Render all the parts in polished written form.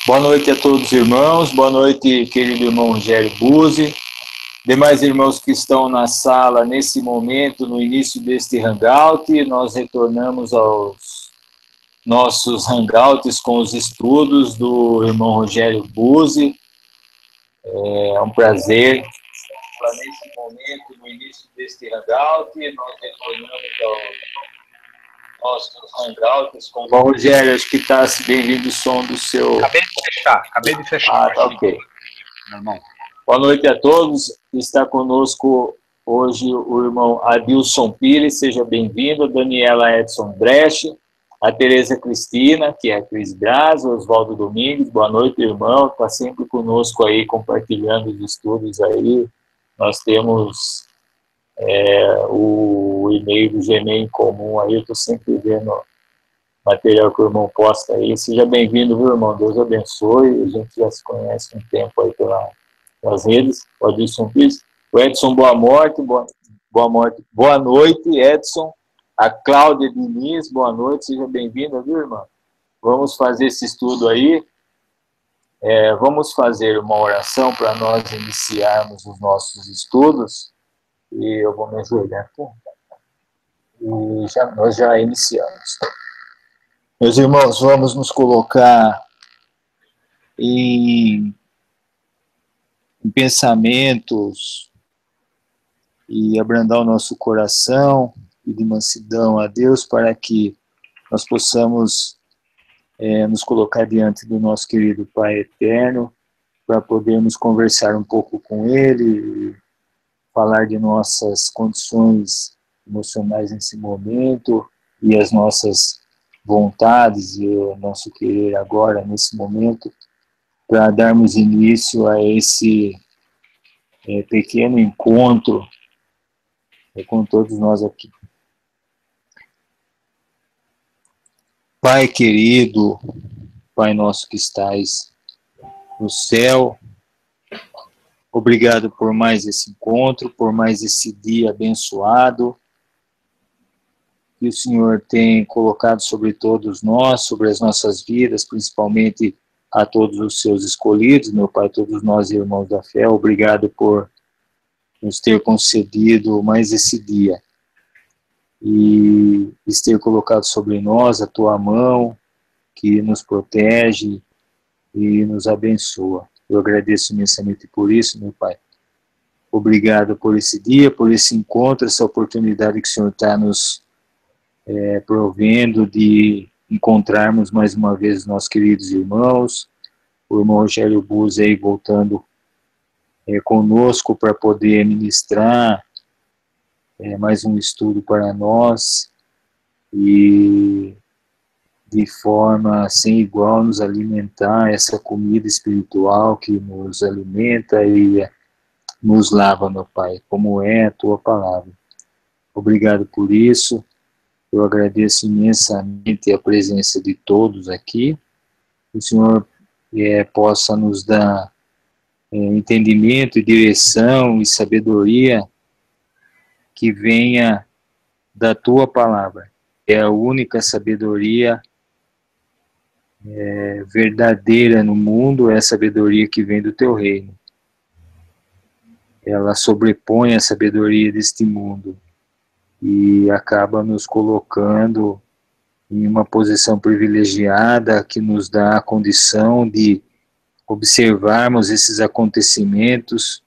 Boa noite a todos os irmãos, boa noite, querido irmão Rogério Buzzi, demais irmãos que estão na sala nesse momento, no início deste hangout. Nós retornamos aos nossos hangouts com os estudos do irmão Rogério Buzzi. É um prazer. Nesse momento, no início deste hangout, nós retornamos aos nossos hangouts com o irmão Rogério. Acho que está bem-vindo o som do seu... Acabei de fechar. Tá ok. Irmão. Boa noite a todos. Está conosco hoje o irmão Adilson Pires, seja bem-vindo. A Daniela Edson Brecht, a Tereza Cristina, que é a Cris Braz, o Oswaldo Domingues. Boa noite, irmão. Está sempre conosco aí, compartilhando os estudos aí. Nós temos o e-mail do Gmail em comum aí. Eu estou sempre vendo material que o irmão posta aí. Seja bem-vindo, viu, irmão? Deus abençoe. A gente já se conhece um tempo aí pelas redes. O Adilson Pires. O Edson Boa noite, Edson. A Cláudia Diniz, boa noite. Seja bem-vinda, viu, irmão? Vamos fazer esse estudo aí. Vamos fazer uma oração para nós iniciarmos os nossos estudos. E eu vou me ajoelhar aqui. E nós já iniciamos. Meus irmãos, vamos nos colocar em pensamentos e abrandar o nosso coração e de mansidão a Deus para que nós possamos nos colocar diante do nosso querido Pai Eterno para podermos conversar um pouco com Ele, falar de nossas condições emocionais nesse momento e as nossas vontades e o nosso querer agora, nesse momento, para darmos início a esse pequeno encontro com todos nós aqui. Pai querido, Pai nosso que estais no céu, obrigado por mais esse encontro, por mais esse dia abençoado que o Senhor tem colocado sobre todos nós, sobre as nossas vidas, principalmente a todos os seus escolhidos, meu Pai, todos nós irmãos da fé. Obrigado por nos ter concedido mais esse dia e ter colocado sobre nós a tua mão que nos protege e nos abençoa. Eu agradeço imensamente por isso, meu Pai. Obrigado por esse dia, por esse encontro, essa oportunidade que o Senhor está nos provendo de encontrarmos mais uma vez os nossos queridos irmãos, o irmão Rogério Buzzi aí voltando conosco para poder ministrar mais um estudo para nós e de forma sem igual nos alimentar essa comida espiritual que nos alimenta e nos lava, meu Pai, como é a tua palavra. Obrigado por isso. Eu agradeço imensamente a presença de todos aqui. Que o Senhor possa nos dar entendimento e direção e sabedoria que venha da tua palavra. É a única sabedoria verdadeira no mundo, é a sabedoria que vem do teu reino. Ela sobrepõe a sabedoria deste mundo e acaba nos colocando em uma posição privilegiada que nos dá a condição de observarmos esses acontecimentos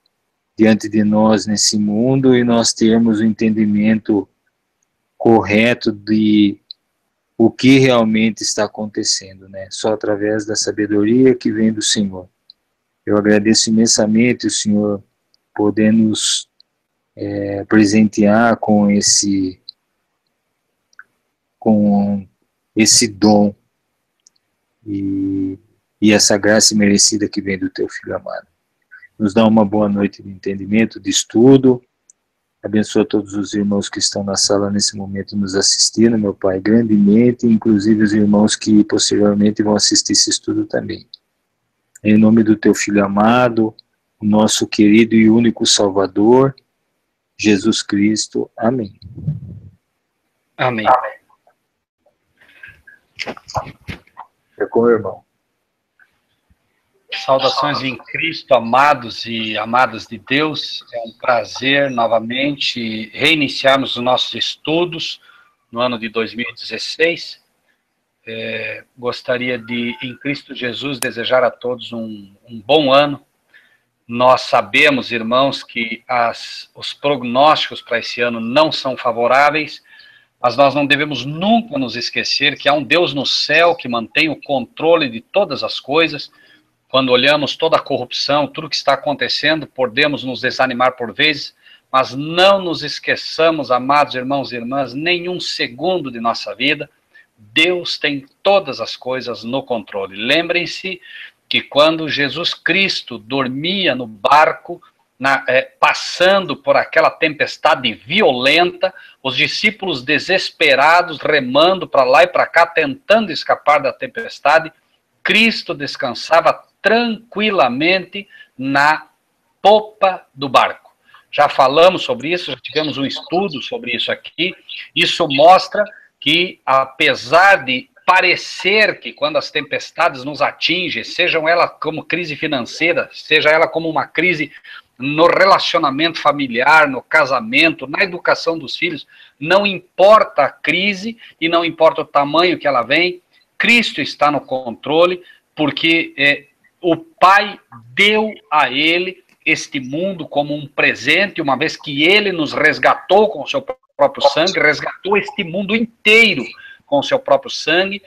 diante de nós nesse mundo e nós termos o entendimento correto de o que realmente está acontecendo, né? Só através da sabedoria que vem do Senhor. Eu agradeço imensamente o Senhor poder nos presentear com esse dom e essa graça merecida que vem do teu Filho amado. Nos dá uma boa noite de entendimento, de estudo. Abençoa todos os irmãos que estão na sala nesse momento nos assistindo, meu Pai, grandemente, inclusive os irmãos que posteriormente vão assistir esse estudo também. Em nome do teu Filho amado, o nosso querido e único Salvador, Jesus Cristo. Amém. Amém. É com o irmão. Saudações em Cristo, amados e amadas de Deus. É um prazer novamente reiniciarmos os nossos estudos no ano de 2016. Gostaria de, em Cristo Jesus, desejar a todos um bom ano. Nós sabemos, irmãos, que os prognósticos para esse ano não são favoráveis, mas nós não devemos nunca nos esquecer que há um Deus no céu que mantém o controle de todas as coisas. Quando olhamos toda a corrupção, tudo que está acontecendo, podemos nos desanimar por vezes, mas não nos esqueçamos, amados irmãos e irmãs, nenhum segundo de nossa vida. Deus tem todas as coisas no controle. Lembrem-se que quando Jesus Cristo dormia no barco, passando por aquela tempestade violenta, os discípulos desesperados, remando para lá e para cá, tentando escapar da tempestade, Cristo descansava tranquilamente na popa do barco. Já falamos sobre isso, já tivemos um estudo sobre isso aqui. Isso mostra que, apesar de parecer que quando as tempestades nos atingem, sejam elas como crise financeira, seja ela como uma crise no relacionamento familiar, no casamento, na educação dos filhos, não importa a crise e não importa o tamanho que ela vem, Cristo está no controle, porque o Pai deu a ele este mundo como um presente, uma vez que ele nos resgatou com o seu próprio sangue, resgatou este mundo inteiro com o seu próprio sangue,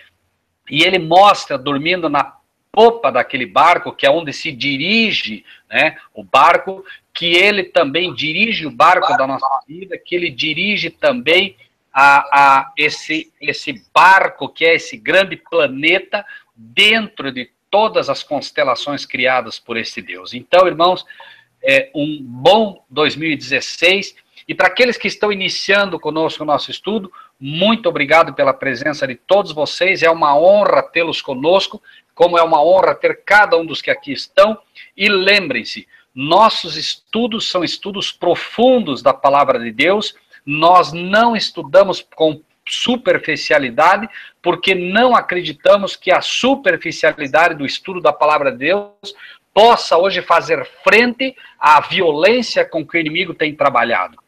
e ele mostra, dormindo na popa daquele barco, que é onde se dirige, né, o barco, que ele também dirige o barco da nossa vida, que ele dirige também esse barco, que é esse grande planeta, dentro de todas as constelações criadas por esse Deus. Então, irmãos, um bom 2016, e para aqueles que estão iniciando conosco o nosso estudo, muito obrigado pela presença de todos vocês, é uma honra tê-los conosco, como é uma honra ter cada um dos que aqui estão, e lembrem-se, nossos estudos são estudos profundos da palavra de Deus, nós não estudamos com superficialidade, porque não acreditamos que a superficialidade do estudo da palavra de Deus possa hoje fazer frente à violência com que o inimigo tem trabalhado.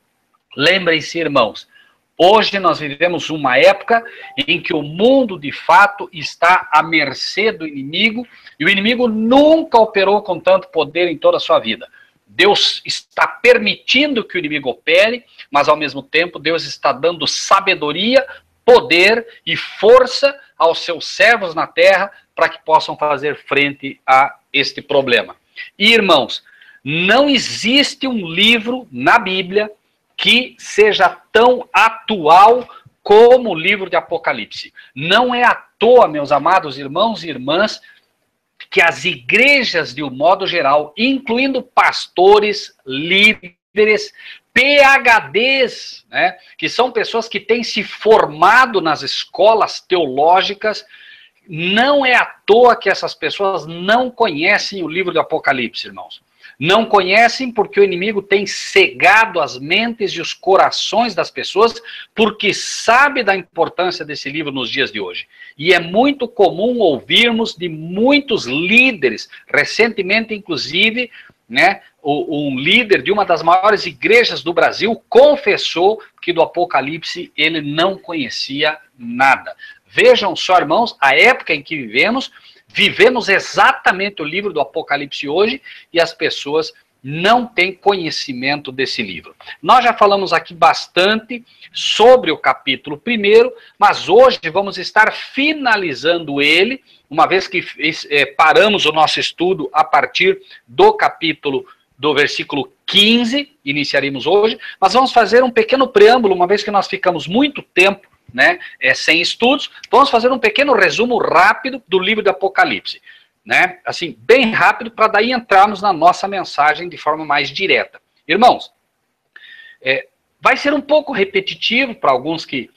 Lembrem-se, irmãos, hoje nós vivemos uma época em que o mundo, de fato, está à mercê do inimigo, e o inimigo nunca operou com tanto poder em toda a sua vida. Deus está permitindo que o inimigo opere, mas ao mesmo tempo Deus está dando sabedoria, poder e força aos seus servos na terra para que possam fazer frente a este problema. E, irmãos, não existe um livro na Bíblia que seja tão atual como o livro de Apocalipse. Não é à toa, meus amados irmãos e irmãs, que as igrejas, de um modo geral, incluindo pastores, líderes, PhDs, né, que são pessoas que têm se formado nas escolas teológicas, não é à toa que essas pessoas não conhecem o livro do Apocalipse, irmãos. Não conhecem porque o inimigo tem cegado as mentes e os corações das pessoas, porque sabe da importância desse livro nos dias de hoje. E é muito comum ouvirmos de muitos líderes, recentemente, inclusive, né, um líder de uma das maiores igrejas do Brasil confessou que do Apocalipse ele não conhecia nada. Vejam só, irmãos, a época em que vivemos exatamente o livro do Apocalipse hoje, e as pessoas não têm conhecimento desse livro. Nós já falamos aqui bastante sobre o capítulo 1, mas hoje vamos estar finalizando ele, uma vez que paramos o nosso estudo a partir do versículo 15, iniciaríamos hoje, mas vamos fazer um pequeno preâmbulo, uma vez que nós ficamos muito tempo, né, sem estudos, vamos fazer um pequeno resumo rápido do livro do Apocalipse, né, assim, bem rápido, para daí entrarmos na nossa mensagem de forma mais direta. Irmãos, vai ser um pouco repetitivo para alguns que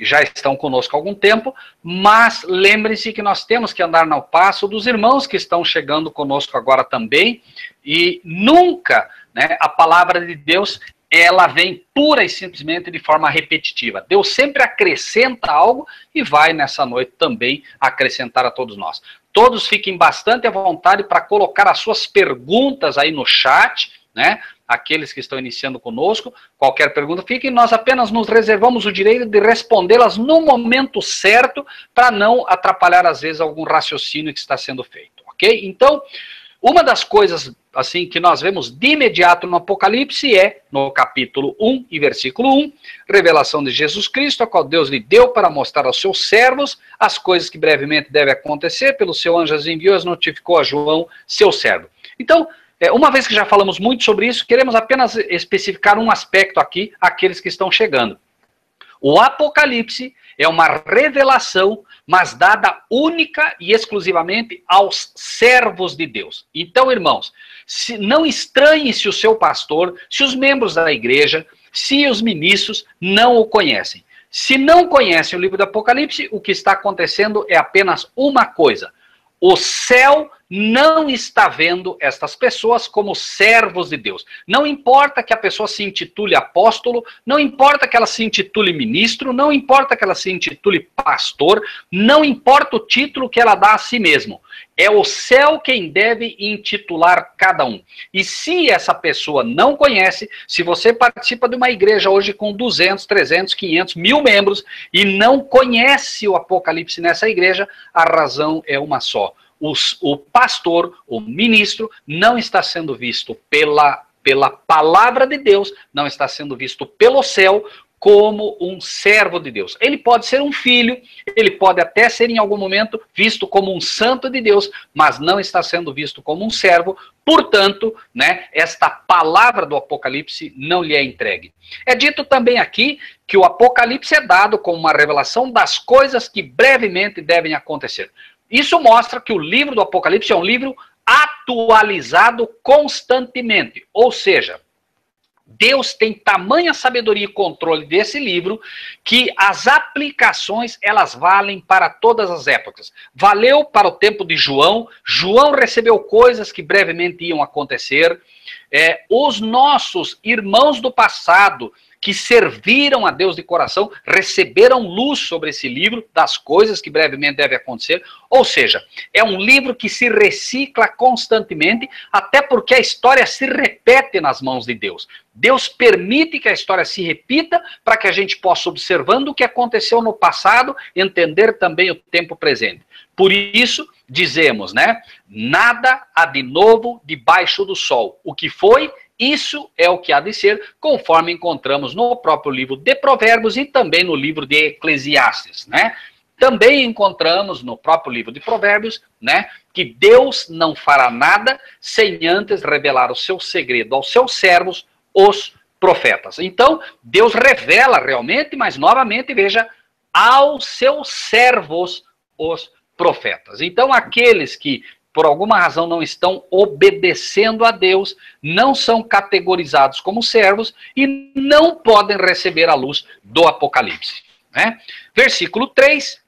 já estão conosco há algum tempo, mas lembrem-se que nós temos que andar no passo dos irmãos que estão chegando conosco agora também, e nunca, né, a palavra de Deus ela vem pura e simplesmente de forma repetitiva. Deus sempre acrescenta algo e vai nessa noite também acrescentar a todos nós. Todos fiquem bastante à vontade para colocar as suas perguntas aí no chat, né? Aqueles que estão iniciando conosco, qualquer pergunta, fiquem, nós apenas nos reservamos o direito de respondê-las no momento certo, para não atrapalhar, às vezes, algum raciocínio que está sendo feito, ok? Então, uma das coisas, assim, que nós vemos de imediato no Apocalipse é, no capítulo 1 e versículo 1, revelação de Jesus Cristo, a qual Deus lhe deu para mostrar aos seus servos as coisas que brevemente devem acontecer, pelo seu anjo as enviou, as notificou a João, seu servo. Então, uma vez que já falamos muito sobre isso, queremos apenas especificar um aspecto aqui, àqueles que estão chegando. O Apocalipse é uma revelação, mas dada única e exclusivamente aos servos de Deus. Então, irmãos, não estranhe se o seu pastor, se os membros da igreja, se os ministros não o conhecem. Se não conhecem o livro do Apocalipse, o que está acontecendo é apenas uma coisa. O céu não está vendo estas pessoas como servos de Deus. Não importa que a pessoa se intitule apóstolo, não importa que ela se intitule ministro, não importa que ela se intitule pastor, não importa o título que ela dá a si mesmo. É o céu quem deve intitular cada um. E se essa pessoa não conhece, se você participa de uma igreja hoje com 200, 300, 500, 1000 membros e não conhece o Apocalipse nessa igreja, a razão é uma só. O pastor, o ministro, não está sendo visto pela palavra de Deus, não está sendo visto pelo céu como um servo de Deus. Ele pode ser um filho, ele pode até ser em algum momento visto como um santo de Deus, mas não está sendo visto como um servo, portanto, né, esta palavra do Apocalipse não lhe é entregue. É dito também aqui que o Apocalipse é dado como uma revelação das coisas que brevemente devem acontecer. Isso mostra que o livro do Apocalipse é um livro atualizado constantemente. Ou seja, Deus tem tamanha sabedoria e controle desse livro que as aplicações, elas valem para todas as épocas. Valeu para o tempo de João. João recebeu coisas que brevemente iam acontecer. Os nossos irmãos do passado que serviram a Deus de coração, receberam luz sobre esse livro, das coisas que brevemente devem acontecer. Ou seja, é um livro que se recicla constantemente, até porque a história se repete nas mãos de Deus. Deus permite que a história se repita, para que a gente possa, observando o que aconteceu no passado, entender também o tempo presente. Por isso, dizemos, né? Nada há de novo debaixo do sol. O que foi, isso é o que há de ser, conforme encontramos no próprio livro de Provérbios e também no livro de Eclesiastes, né? Também encontramos no próprio livro de Provérbios, né, que Deus não fará nada sem antes revelar o seu segredo aos seus servos, os profetas. Então, Deus revela realmente, mas novamente, veja, aos seus servos, os profetas. Então, aqueles que por alguma razão não estão obedecendo a Deus, não são categorizados como servos e não podem receber a luz do Apocalipse, né? Versículo 3,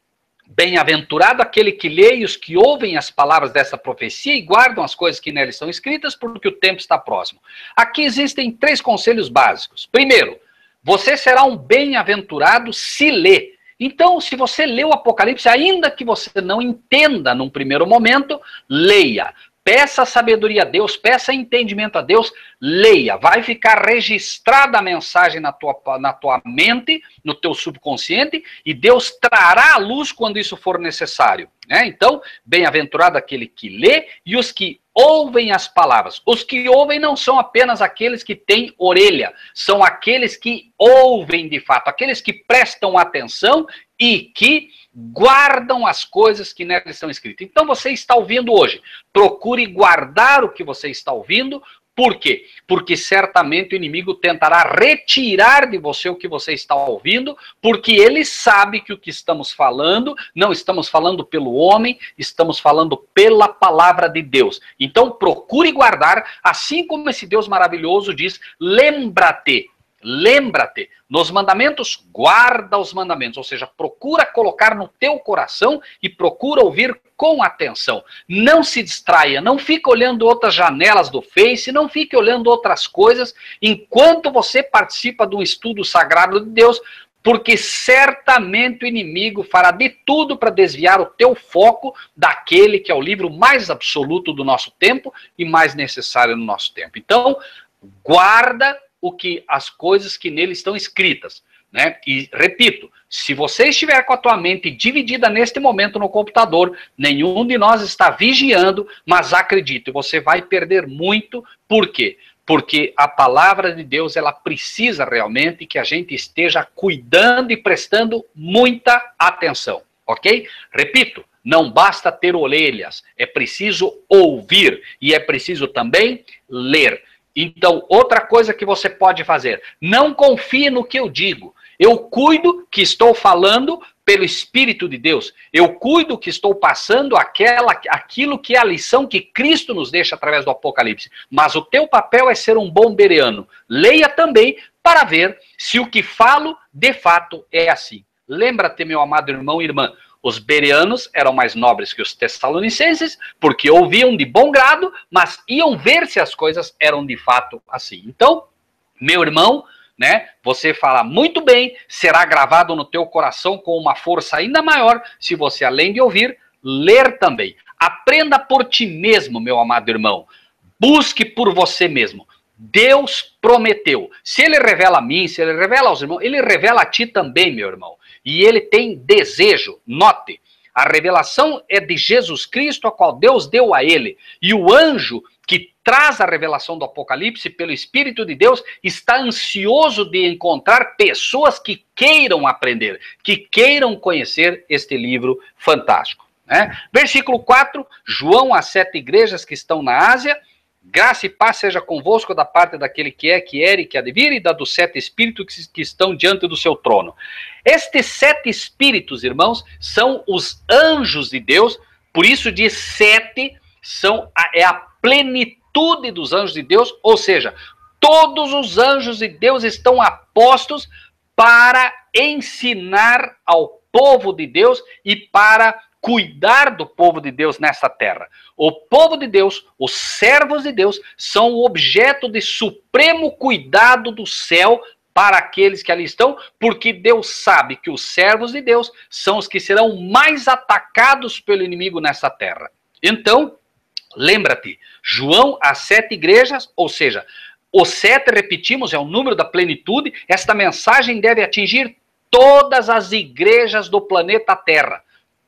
bem-aventurado aquele que lê e os que ouvem as palavras dessa profecia e guardam as coisas que nela estão escritas, porque o tempo está próximo. Aqui existem 3 conselhos básicos. Primeiro, você será um bem-aventurado se lê. Então, se você lê o Apocalipse, ainda que você não entenda num primeiro momento, leia. Peça sabedoria a Deus, peça entendimento a Deus, leia. Vai ficar registrada a mensagem na tua mente, no teu subconsciente, e Deus trará a luz quando isso for necessário, né? Então, bem-aventurado aquele que lê e os que ouvem as palavras. Os que ouvem não são apenas aqueles que têm orelha, são aqueles que ouvem de fato, aqueles que prestam atenção e que guardam as coisas que nela estão escritas. Então você está ouvindo hoje, procure guardar o que você está ouvindo. Por quê? Porque certamente o inimigo tentará retirar de você o que você está ouvindo, porque ele sabe que o que estamos falando, não estamos falando pelo homem, estamos falando pela palavra de Deus. Então procure guardar, assim como esse Deus maravilhoso diz, lembra-te. lembra-te, nos mandamentos, guarda os mandamentos, ou seja, procura colocar no teu coração e procura ouvir com atenção. Não se distraia, não fique olhando outras janelas do Face, não fique olhando outras coisas, enquanto você participa de um estudo sagrado de Deus, porque certamente o inimigo fará de tudo para desviar o teu foco daquele que é o livro mais absoluto do nosso tempo e mais necessário no nosso tempo. Então, guarda as coisas que nele estão escritas, né? E repito, se você estiver com a tua mente dividida neste momento no computador, nenhum de nós está vigiando, mas acredite, você vai perder muito. Por quê? Porque a palavra de Deus, ela precisa realmente que a gente esteja cuidando e prestando muita atenção, ok? Repito, não basta ter orelhas, é preciso ouvir e é preciso também ler. Então, outra coisa que você pode fazer, não confie no que eu digo. Eu cuido que estou falando pelo Espírito de Deus. Eu cuido que estou passando aquilo que é a lição que Cristo nos deixa através do Apocalipse. Mas o teu papel é ser um bom bereano. Leia também para ver se o que falo de fato é assim. Lembra-te, meu amado irmão e irmã, os bereanos eram mais nobres que os tessalonicenses, porque ouviam de bom grado, mas iam ver se as coisas eram de fato assim. Então, meu irmão, né, você fala muito bem, será gravado no teu coração com uma força ainda maior, se você, além de ouvir, ler também. Aprenda por ti mesmo, meu amado irmão. Busque por você mesmo. Deus prometeu. Se ele revela a mim, se ele revela aos irmãos, ele revela a ti também, meu irmão. E ele tem desejo, note, a revelação é de Jesus Cristo, a qual Deus deu a ele. E o anjo que traz a revelação do Apocalipse pelo Espírito de Deus está ansioso de encontrar pessoas que queiram aprender, que queiram conhecer este livro fantástico, né? Versículo 4, João às 7 igrejas que estão na Ásia. Graça e paz seja convosco da parte daquele que é, que era e que há de vir, e da dos 7 espíritos que estão diante do seu trono. Estes 7 espíritos, irmãos, são os anjos de Deus, por isso diz 7, é a plenitude dos anjos de Deus, ou seja, todos os anjos de Deus estão apostos para ensinar ao povo de Deus e para cuidar do povo de Deus nessa terra. O povo de Deus, os servos de Deus, são o objeto de supremo cuidado do céu para aqueles que ali estão, porque Deus sabe que os servos de Deus são os que serão mais atacados pelo inimigo nessa terra. Então, lembra-te, João às 7 igrejas, ou seja, os 7, repetimos, é o número da plenitude. Esta mensagem deve atingir todas as igrejas do planeta Terra.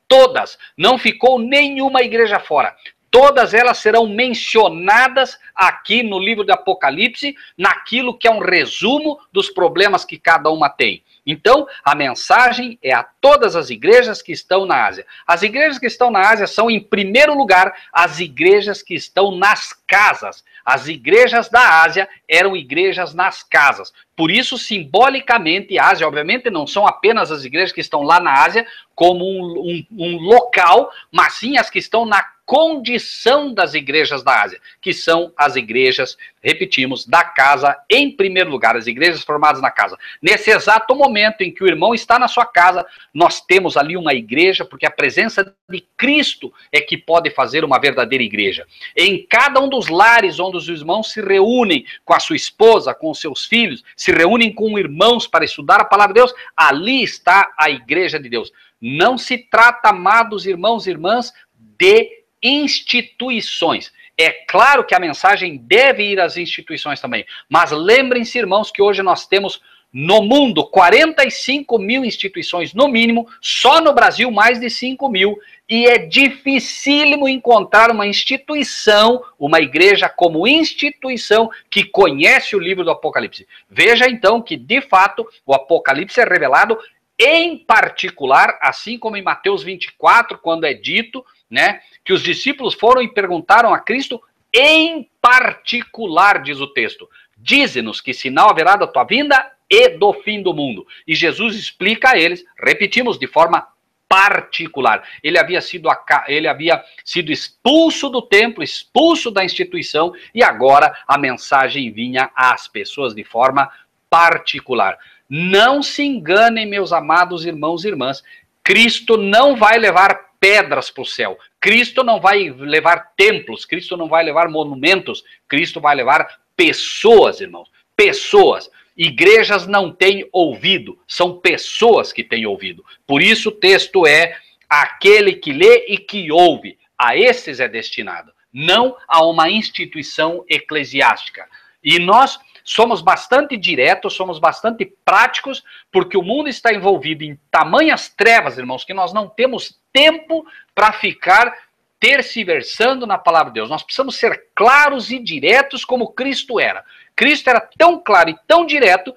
Todas, não ficou nenhuma igreja fora. Todas elas serão mencionadas aqui no livro de Apocalipse, naquilo que é um resumo dos problemas que cada uma tem. Então, a mensagem é a todas as igrejas que estão na Ásia. As igrejas que estão na Ásia são, em primeiro lugar, as igrejas que estão nas casas. As igrejas da Ásia eram igrejas nas casas. Por isso, simbolicamente, a Ásia, obviamente, não são apenas as igrejas que estão lá na Ásia como um local, mas sim as que estão na condição das igrejas da Ásia, que são as igrejas, repetimos, da casa em primeiro lugar, as igrejas formadas na casa. Nesse exato momento em que o irmão está na sua casa, nós temos ali uma igreja, porque a presença de Cristo é que pode fazer uma verdadeira igreja. Em cada um dos lares onde os irmãos se reúnem com a sua esposa, com os seus filhos, se reúnem com irmãos para estudar a palavra de Deus, ali está a igreja de Deus. Não se trata, amados irmãos e irmãs, de instituições. É claro que a mensagem deve ir às instituições também, mas lembrem-se, irmãos, que hoje nós temos no mundo 45 mil instituições, no mínimo, só no Brasil mais de 5 mil, e é dificílimo encontrar uma instituição, uma igreja como instituição que conhece o livro do Apocalipse. Veja então que, de fato, o Apocalipse é revelado em particular, assim como em Mateus 24, quando é dito, né, que os discípulos foram e perguntaram a Cristo em particular, diz o texto. Dize-nos que sinal haverá da tua vinda e do fim do mundo. E Jesus explica a eles, repetimos, de forma particular. Ele havia sido expulso do templo, expulso da instituição, e agora a mensagem vinha às pessoas de forma particular. Não se enganem, meus amados irmãos e irmãs. Cristo não vai levar pedras para o céu. Cristo não vai levar templos. Cristo não vai levar monumentos. Cristo vai levar pessoas, irmãos. Pessoas. Igrejas não têm ouvido. São pessoas que têm ouvido. Por isso o texto é: aquele que lê e que ouve, a esses é destinado. Não a uma instituição eclesiástica. E nós somos bastante diretos, somos bastante práticos, porque o mundo está envolvido em tamanhas trevas, irmãos, que nós não temos tempo para ficar terciversando na palavra de Deus. Nós precisamos ser claros e diretos como Cristo era. Cristo era tão claro e tão direto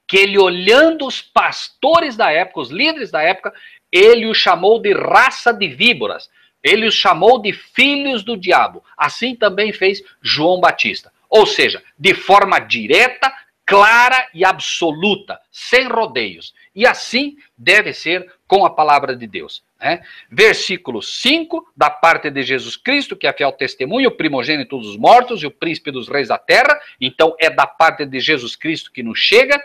que ele, olhando os pastores da época, os líderes da época, ele os chamou de raça de víboras. Ele os chamou de filhos do diabo. Assim também fez João Batista. Ou seja, de forma direta, clara e absoluta, sem rodeios. E assim deve ser com a palavra de Deus. Né? Versículo 5, da parte de Jesus Cristo, que é fiel testemunho, o primogênito dos mortos e o príncipe dos reis da terra. Então é da parte de Jesus Cristo que nos chega.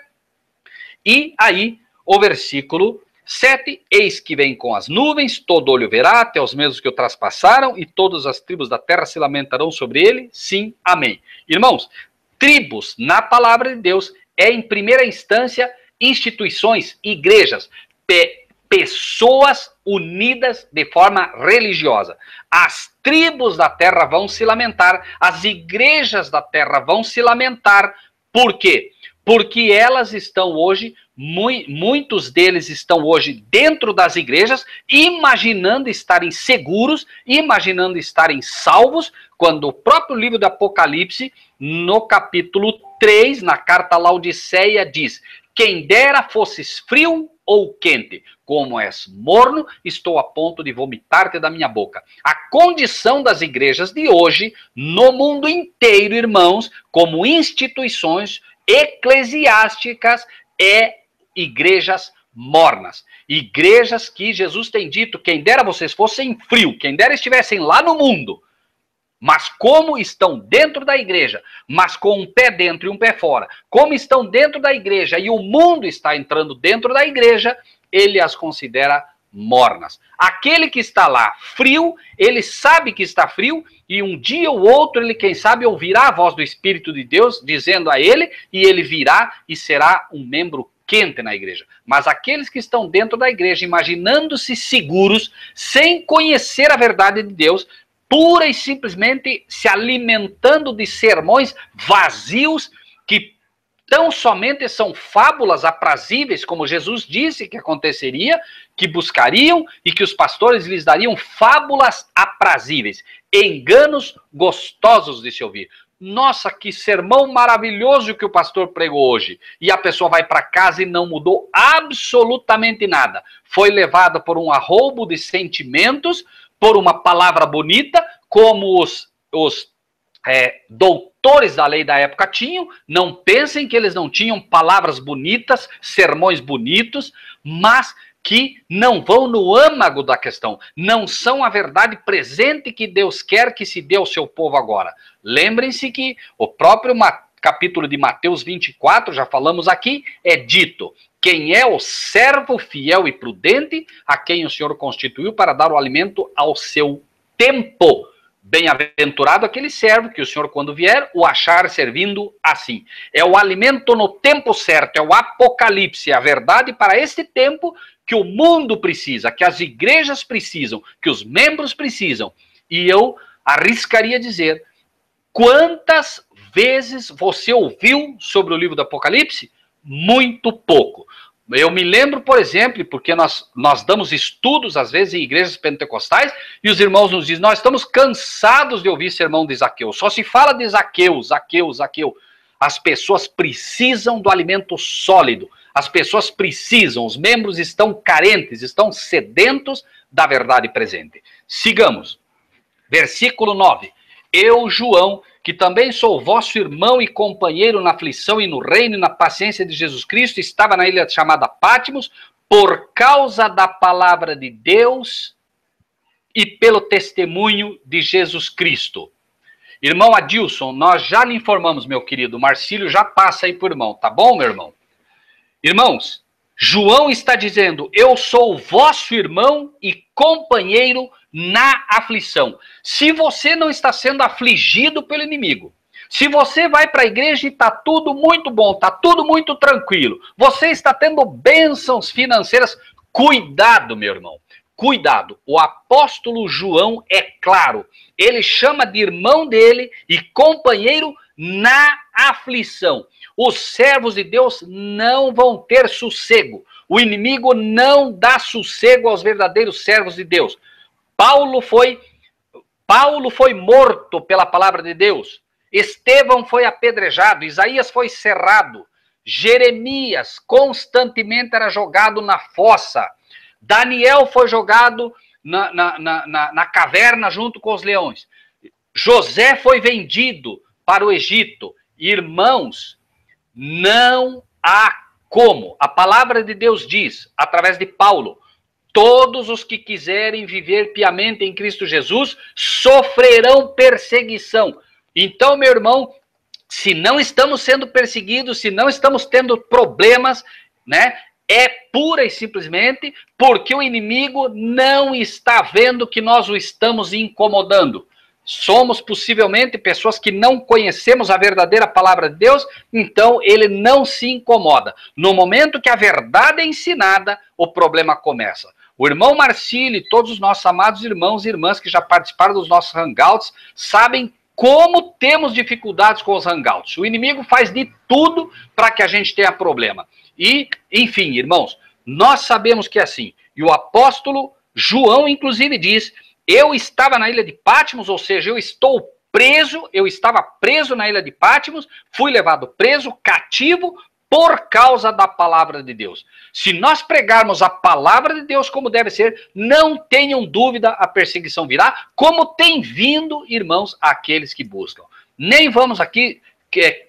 E aí, o versículo 7, eis que vem com as nuvens, todo olho verá, até os mesmos que o traspassaram, e todas as tribos da terra se lamentarão sobre ele. Sim, amém. Irmãos, tribos na palavra de Deus é, em primeira instância, instituições, igrejas, pessoas unidas de forma religiosa. As tribos da terra vão se lamentar, as igrejas da terra vão se lamentar. Por quê? Porque elas estão hoje, muitos deles estão hoje dentro das igrejas, imaginando estarem seguros, imaginando estarem salvos, quando o próprio livro do Apocalipse, no capítulo 3, na carta a Laodiceia, diz: quem dera fosses frio ou quente, como és morno, estou a ponto de vomitar-te da minha boca. A condição das igrejas de hoje, no mundo inteiro, irmãos, como instituições eclesiásticas, é igrejas mornas. Igrejas que Jesus tem dito: quem dera vocês fossem frio, quem dera estivessem lá no mundo, mas como estão dentro da igreja, mas com um pé dentro e um pé fora, como estão dentro da igreja e o mundo está entrando dentro da igreja, ele as considera mornas. Aquele que está lá frio, ele sabe que está frio, e um dia ou outro ele, quem sabe, ouvirá a voz do Espírito de Deus dizendo a ele, e ele virá e será um membro quente na igreja. Mas aqueles que estão dentro da igreja, imaginando-se seguros, sem conhecer a verdade de Deus, pura e simplesmente se alimentando de sermões vazios, que tão somente são fábulas aprazíveis, como Jesus disse que aconteceria, que buscariam e que os pastores lhes dariam fábulas aprazíveis, enganos gostosos de se ouvir. Nossa, que sermão maravilhoso que o pastor pregou hoje. E a pessoa vai para casa e não mudou absolutamente nada. Foi levada por um arroubo de sentimentos, por uma palavra bonita, como os doutores da lei da época tinham. Não pensem que eles não tinham palavras bonitas, sermões bonitos, mas que não vão no âmago da questão, não são a verdade presente que Deus quer que se dê ao seu povo agora. Lembrem-se que o próprio capítulo de Mateus 24, já falamos aqui, é dito: quem é o servo fiel e prudente, a quem o Senhor constituiu para dar o alimento ao seu tempo. Bem-aventurado aquele servo que o Senhor, quando vier, o achar servindo assim. É o alimento no tempo certo, é o Apocalipse, é a verdade para este tempo que o mundo precisa, que as igrejas precisam, que os membros precisam. E eu arriscaria dizer: quantas vezes você ouviu sobre o livro do Apocalipse? Muito pouco. Eu me lembro, por exemplo, porque nós damos estudos, às vezes, em igrejas pentecostais, e os irmãos nos dizem: nós estamos cansados de ouvir sermão de Zaqueu. Só se fala de Zaqueu, Zaqueu, Zaqueu. As pessoas precisam do alimento sólido. As pessoas precisam, os membros estão carentes, estão sedentos da verdade presente. Sigamos. Versículo 9. Eu, João, que também sou vosso irmão e companheiro na aflição e no reino e na paciência de Jesus Cristo, estava na ilha chamada Patmos, por causa da palavra de Deus e pelo testemunho de Jesus Cristo. Irmão Adilson, nós já lhe informamos, meu querido. Marcílio já passa aí por irmão, tá bom, meu irmão? Irmãos, João está dizendo, eu sou o vosso irmão e companheiro na aflição. Se você não está sendo afligido pelo inimigo, se você vai para a igreja e está tudo muito bom, está tudo muito tranquilo, você está tendo bênçãos financeiras, cuidado, meu irmão, cuidado. O apóstolo João é claro, ele chama de irmão dele e companheiro na aflição. Os servos de Deus não vão ter sossego. O inimigo não dá sossego aos verdadeiros servos de Deus. Paulo foi morto pela palavra de Deus. Estevão foi apedrejado. Isaías foi cerrado. Jeremias constantemente era jogado na fossa. Daniel foi jogado na caverna junto com os leões. José foi vendido para o Egito. Irmãos, não há como. A palavra de Deus diz, através de Paulo, todos os que quiserem viver piamente em Cristo Jesus sofrerão perseguição. Então, meu irmão, se não estamos sendo perseguidos, se não estamos tendo problemas, né, é pura e simplesmente porque o inimigo não está vendo que nós o estamos incomodando. Somos possivelmente pessoas que não conhecemos a verdadeira palavra de Deus, então ele não se incomoda. No momento que a verdade é ensinada, o problema começa. O irmão Marcílio e todos os nossos amados irmãos e irmãs que já participaram dos nossos hangouts sabem como temos dificuldades com os hangouts. O inimigo faz de tudo para que a gente tenha problema. E, enfim, irmãos, nós sabemos que é assim. E o apóstolo João, inclusive, diz... Eu estava na ilha de Patmos, ou seja, eu estava preso na ilha de Patmos, fui levado preso, cativo, por causa da palavra de Deus. Se nós pregarmos a palavra de Deus como deve ser, não tenham dúvida, a perseguição virá, como tem vindo, irmãos, aqueles que buscam. Nem vamos aqui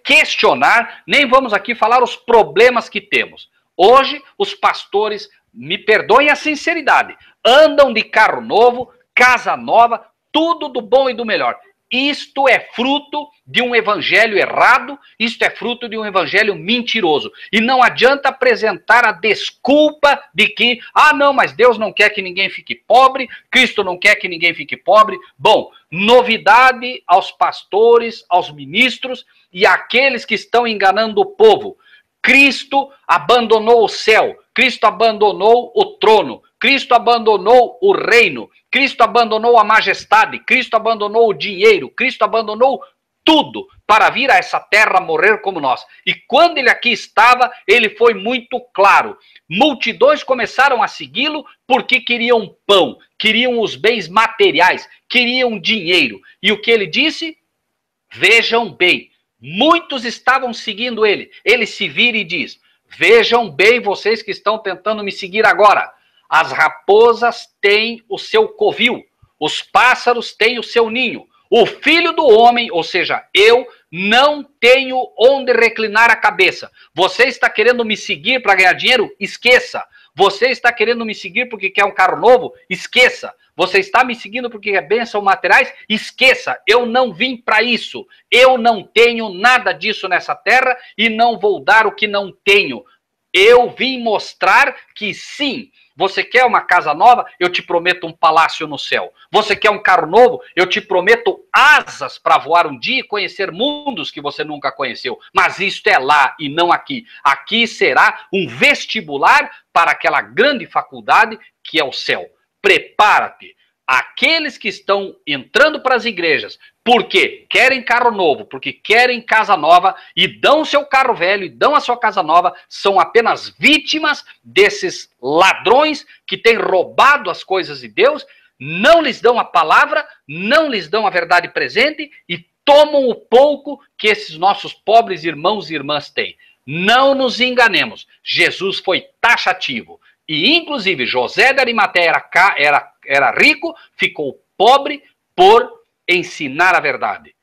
questionar, nem vamos aqui falar os problemas que temos. Hoje, os pastores, me perdoem a sinceridade, andam de carro novo, casa nova, tudo do bom e do melhor. Isto é fruto de um evangelho errado, isto é fruto de um evangelho mentiroso. E não adianta apresentar a desculpa de que, não, mas Deus não quer que ninguém fique pobre, Cristo não quer que ninguém fique pobre. Bom, novidade aos pastores, aos ministros e àqueles que estão enganando o povo. Cristo abandonou o céu, Cristo abandonou o trono, Cristo abandonou o reino, Cristo abandonou a majestade, Cristo abandonou o dinheiro, Cristo abandonou tudo para vir a essa terra morrer como nós. E quando ele aqui estava, ele foi muito claro. Multidões começaram a segui-lo porque queriam pão, queriam os bens materiais, queriam dinheiro. E o que ele disse? Vejam bem, muitos estavam seguindo ele. Ele se vira e diz, vejam bem vocês que estão tentando me seguir agora. As raposas têm o seu covil, os pássaros têm o seu ninho. O filho do homem, ou seja, eu não tenho onde reclinar a cabeça. Você está querendo me seguir para ganhar dinheiro? Esqueça. Você está querendo me seguir porque quer um carro novo? Esqueça. Você está me seguindo porque quer bênçãos materiais? Esqueça. Eu não vim para isso. Eu não tenho nada disso nessa terra e não vou dar o que não tenho. Eu vim mostrar que sim. Você quer uma casa nova? Eu te prometo um palácio no céu. Você quer um carro novo? Eu te prometo asas para voar um dia e conhecer mundos que você nunca conheceu. Mas isto é lá e não aqui. Aqui será um vestibular para aquela grande faculdade que é o céu. Prepara-te. Aqueles que estão entrando para as igrejas porque querem carro novo, porque querem casa nova e dão o seu carro velho e dão a sua casa nova, são apenas vítimas desses ladrões que têm roubado as coisas de Deus, não lhes dão a palavra, não lhes dão a verdade presente e tomam o pouco que esses nossos pobres irmãos e irmãs têm. Não nos enganemos, Jesus foi taxativo. E, inclusive, José de Arimateia era rico, ficou pobre por ensinar a verdade.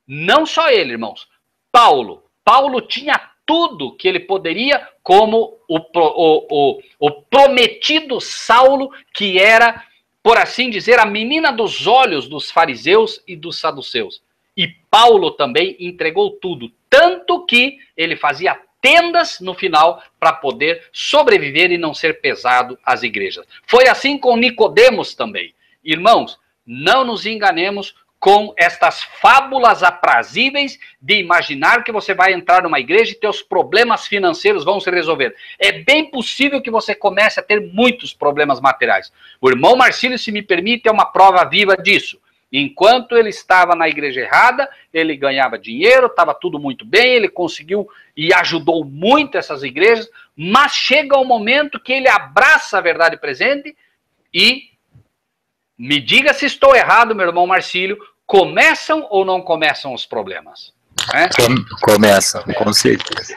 Não só ele, irmãos. Paulo tinha tudo que ele poderia, como o prometido Saulo, que era por assim dizer, a menina dos olhos dos fariseus e dos saduceus. E Paulo também entregou tudo, tanto que ele fazia tendas no final para poder sobreviver e não ser pesado às igrejas. Foi assim com Nicodemos também. Irmãos, não nos enganemos com estas fábulas aprazíveis de imaginar que você vai entrar numa igreja e teus problemas financeiros vão se resolver. É bem possível que você comece a ter muitos problemas materiais. O irmão Marcílio, se me permite, é uma prova viva disso. Enquanto ele estava na igreja errada, ele ganhava dinheiro, estava tudo muito bem, ele conseguiu e ajudou muito essas igrejas, mas chega um momento que ele abraça a verdade presente e, me diga se estou errado, meu irmão Marcílio, começam ou não começam os problemas? Né? Começam, com certeza.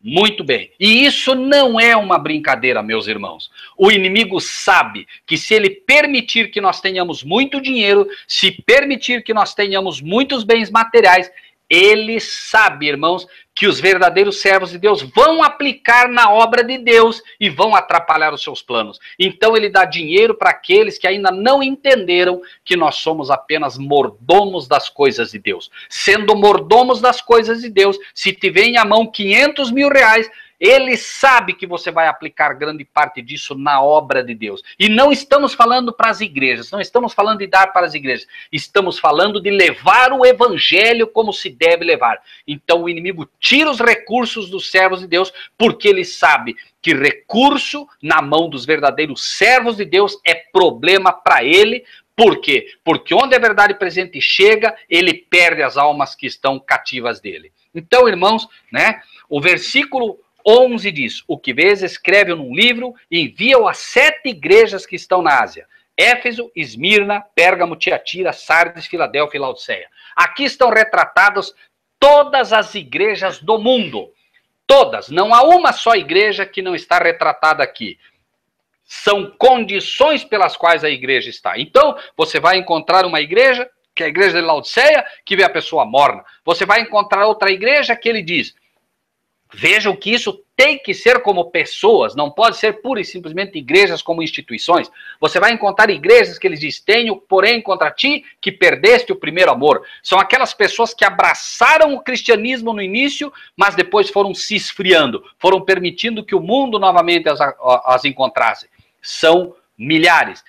Muito bem. E isso não é uma brincadeira, meus irmãos. O inimigo sabe que se ele permitir que nós tenhamos muito dinheiro, se permitir que nós tenhamos muitos bens materiais, ele sabe, irmãos, que os verdadeiros servos de Deus vão aplicar na obra de Deus e vão atrapalhar os seus planos. Então ele dá dinheiro para aqueles que ainda não entenderam que nós somos apenas mordomos das coisas de Deus. Sendo mordomos das coisas de Deus, se tiver em a mão 500 mil reais, ele sabe que você vai aplicar grande parte disso na obra de Deus. E não estamos falando para as igrejas, não estamos falando de dar para as igrejas, estamos falando de levar o evangelho como se deve levar. Então o inimigo tira os recursos dos servos de Deus, porque ele sabe que recurso na mão dos verdadeiros servos de Deus é problema para ele. Por quê? Porque onde a verdade presente chega, ele perde as almas que estão cativas dele. Então, irmãos, né, o versículo 11 diz: o que vês, escreve num livro e envia-o a 7 igrejas que estão na Ásia: Éfeso, Esmirna, Pérgamo, Tiatira, Sardes, Filadélfia e Laodiceia. Aqui estão retratadas todas as igrejas do mundo. Todas. Não há uma só igreja que não está retratada aqui. São condições pelas quais a igreja está. Então, você vai encontrar uma igreja, que é a igreja de Laodiceia, que vê a pessoa morna. Você vai encontrar outra igreja que ele diz: vejam que isso tem que ser como pessoas, não pode ser pura e simplesmente igrejas como instituições. Você vai encontrar igrejas que eles dizem: tenho, porém, contra ti que perdeste o primeiro amor. São aquelas pessoas que abraçaram o cristianismo no início, mas depois foram se esfriando, foram permitindo que o mundo novamente as encontrasse. São milhares.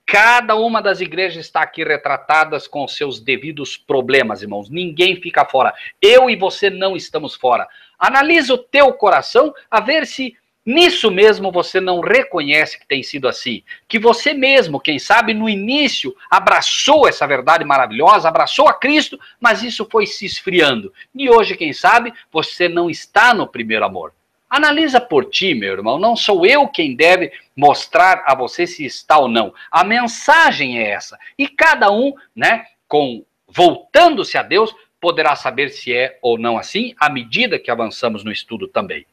Cada uma das igrejas está aqui retratadas com seus devidos problemas, irmãos. Ninguém fica fora. Eu e você não estamos fora. Analisa o teu coração a ver se nisso mesmo você não reconhece que tem sido assim. Que você mesmo, quem sabe, no início abraçou essa verdade maravilhosa, abraçou a Cristo, mas isso foi se esfriando. E hoje, quem sabe, você não está no primeiro amor. Analisa por ti, meu irmão. Não sou eu quem deve mostrar a você se está ou não. A mensagem é essa. E cada um, né, voltando-se a Deus, poderá saber se é ou não assim, à medida que avançamos no estudo também.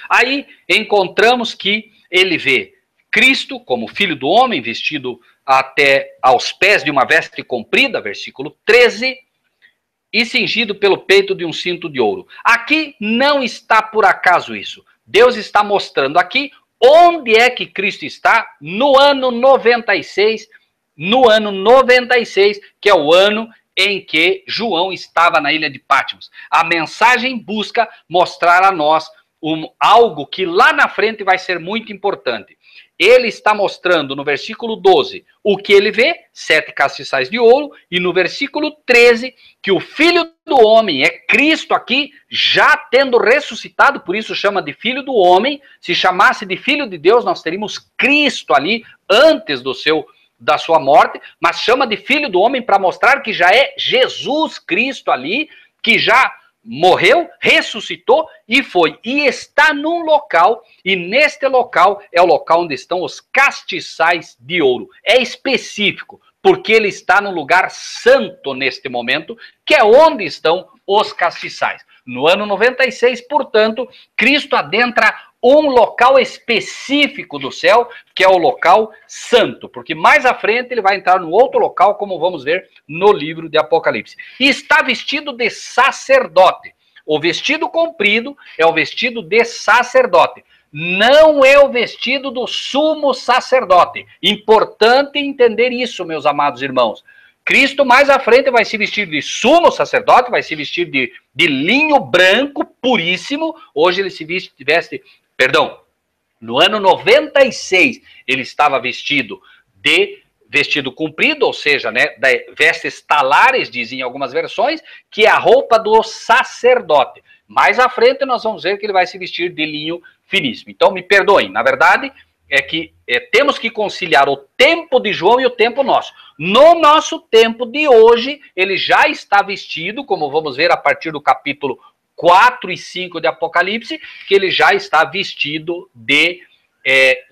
Aí encontramos que ele vê Cristo como filho do homem, vestido até aos pés de uma veste comprida, versículo 13, e cingido pelo peito de um cinto de ouro. Aqui não está por acaso isso. Deus está mostrando aqui onde é que Cristo está no ano 96, que é o ano em que João estava na ilha de Patmos. A mensagem busca mostrar a nós algo que lá na frente vai ser muito importante. Ele está mostrando no versículo 12 o que ele vê, 7 castiçais de ouro, e no versículo 13 que o Filho do Homem é Cristo aqui, já tendo ressuscitado, por isso chama de Filho do Homem. Se chamasse de Filho de Deus, nós teríamos Cristo ali antes da sua morte, mas chama de Filho do Homem para mostrar que já é Jesus Cristo ali, que já morreu, ressuscitou e foi. E está num local, e neste local é o local onde estão os castiçais de ouro. É específico, porque ele está no lugar santo neste momento, que é onde estão os castiçais. No ano 96, portanto, Cristo adentra um local específico do céu, que é o local santo, porque mais à frente ele vai entrar no outro local, como vamos ver no livro de Apocalipse. E está vestido de sacerdote. O vestido comprido é o vestido de sacerdote. não é o vestido do sumo sacerdote. Importante entender isso, meus amados irmãos. Cristo mais à frente vai se vestir de sumo sacerdote, vai se vestir de linho branco, puríssimo. Hoje ele se veste, no ano 96, ele estava vestido de vestido comprido, ou seja, né, vestes talares, dizem em algumas versões, que é a roupa do sacerdote. Mais à frente nós vamos ver que ele vai se vestir de linho finíssimo. Então me perdoem, na verdade é que temos que conciliar o tempo de João e o tempo nosso. No nosso tempo de hoje, ele já está vestido, como vamos ver a partir do capítulo 4 e 5 de Apocalipse, que ele já está vestido de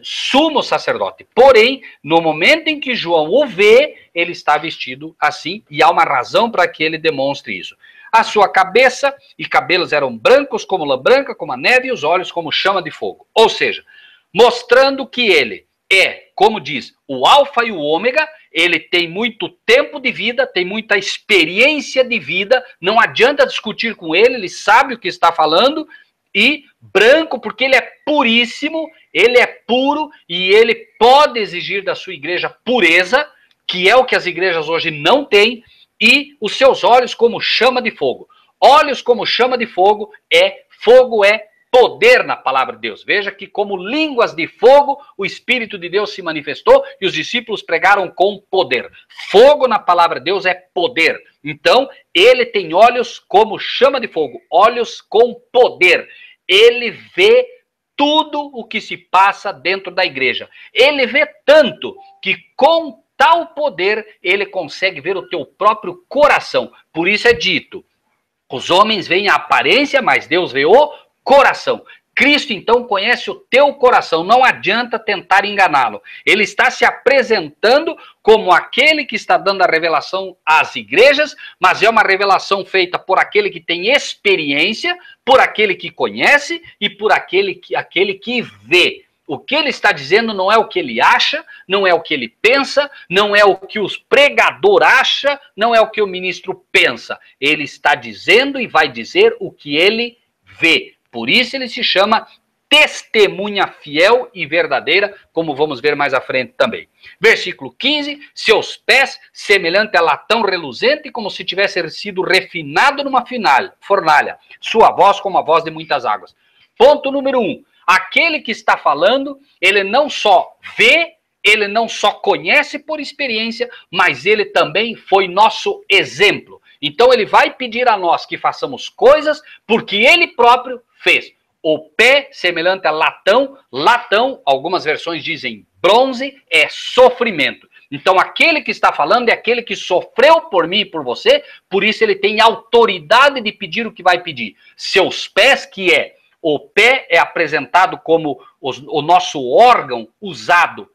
sumo sacerdote. Porém, no momento em que João o vê, ele está vestido assim, e há uma razão para que ele demonstre isso. A sua cabeça e cabelos eram brancos como lã branca, como a neve, e os olhos como chama de fogo. Ou seja, mostrando que ele é, como diz, o alfa e o ômega, ele tem muito tempo de vida, tem muita experiência de vida, não adianta discutir com ele sabe o que está falando, e branco porque ele é puríssimo, ele é puro, e ele pode exigir da sua igreja pureza, que é o que as igrejas hoje não têm, e os seus olhos como chama de fogo. Olhos como chama de fogo é poder na palavra de Deus. Veja que como línguas de fogo, o Espírito de Deus se manifestou e os discípulos pregaram com poder. Fogo na palavra de Deus é poder. Então, ele tem olhos como chama de fogo, olhos com poder. Ele vê tudo o que se passa dentro da igreja. Ele vê tanto que com tal poder ele consegue ver o teu próprio coração. Por isso é dito, os homens veem a aparência, mas Deus vê o coração. Cristo, então, conhece o teu coração. Não adianta tentar enganá-lo. Ele está se apresentando como aquele que está dando a revelação às igrejas, mas é uma revelação feita por aquele que tem experiência, por aquele que conhece e por aquele que vê. O que ele está dizendo não é o que ele acha, não é o que ele pensa, não é o que os pregador acha, não é o que o ministro pensa. Ele está dizendo e vai dizer o que ele vê. Por isso ele se chama testemunha fiel e verdadeira, como vamos ver mais à frente também. Versículo 15, seus pés semelhante a latão reluzente, como se tivesse sido refinado numa fornalha, sua voz como a voz de muitas águas. Ponto número 1, aquele que está falando, ele não só vê, ele não só conhece por experiência, mas ele também foi nosso exemplo. Então ele vai pedir a nós que façamos coisas porque ele próprio fez. O pé semelhante a latão, algumas versões dizem bronze, é sofrimento. Então aquele que está falando é aquele que sofreu por mim e por você, por isso ele tem autoridade de pedir o que vai pedir. Seus pés, o pé é apresentado como o nosso órgão usado,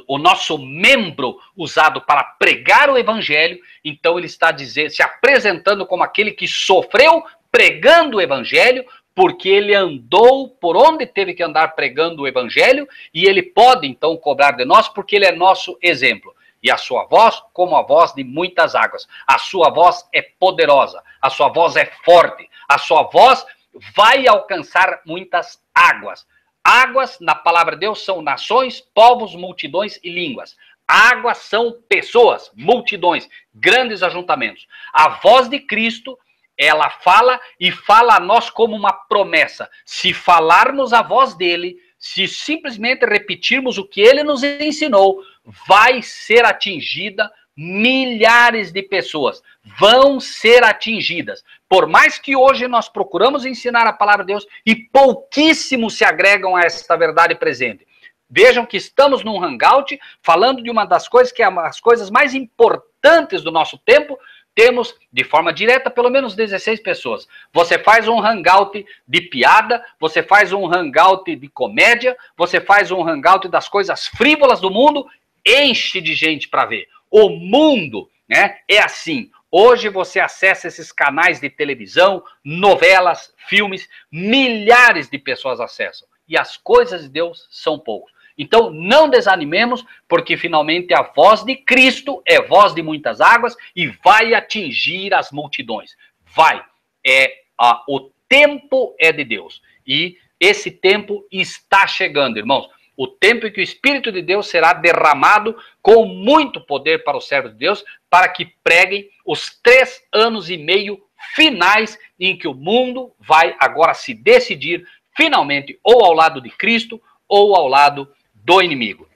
o nosso membro usado para pregar o evangelho, então ele está se apresentando como aquele que sofreu pregando o evangelho, porque ele andou por onde teve que andar pregando o evangelho, e ele pode então cobrar de nós, porque ele é nosso exemplo. E a sua voz, como a voz de muitas águas. A sua voz é poderosa, a sua voz é forte, a sua voz vai alcançar muitas águas. Águas, na palavra de Deus, são nações, povos, multidões e línguas. Águas são pessoas, multidões, grandes ajuntamentos. A voz de Cristo, ela fala e fala a nós como uma promessa. Se falarmos a voz dele, se simplesmente repetirmos o que ele nos ensinou, vai ser atingida milhares de pessoas. Vão ser atingidas. Por mais que hoje nós procuramos ensinar a palavra de Deus e pouquíssimos se agregam a essa verdade presente. Vejam que estamos num hangout falando de uma das coisas que é as coisas mais importantes do nosso tempo. Temos, de forma direta, pelo menos 16 pessoas. Você faz um hangout de piada, você faz um hangout de comédia, você faz um hangout das coisas frívolas do mundo, enche de gente para ver. O mundo, né, é assim. Hoje você acessa esses canais de televisão, novelas, filmes, milhares de pessoas acessam. E as coisas de Deus são poucos. Então não desanimemos, porque finalmente a voz de Cristo é voz de muitas águas e vai atingir as multidões. O tempo é de Deus. E esse tempo está chegando, irmãos. O tempo em que o Espírito de Deus será derramado com muito poder para os servos de Deus, para que preguem os 3 anos e meio finais em que o mundo vai agora se decidir finalmente ou ao lado de Cristo ou ao lado do inimigo.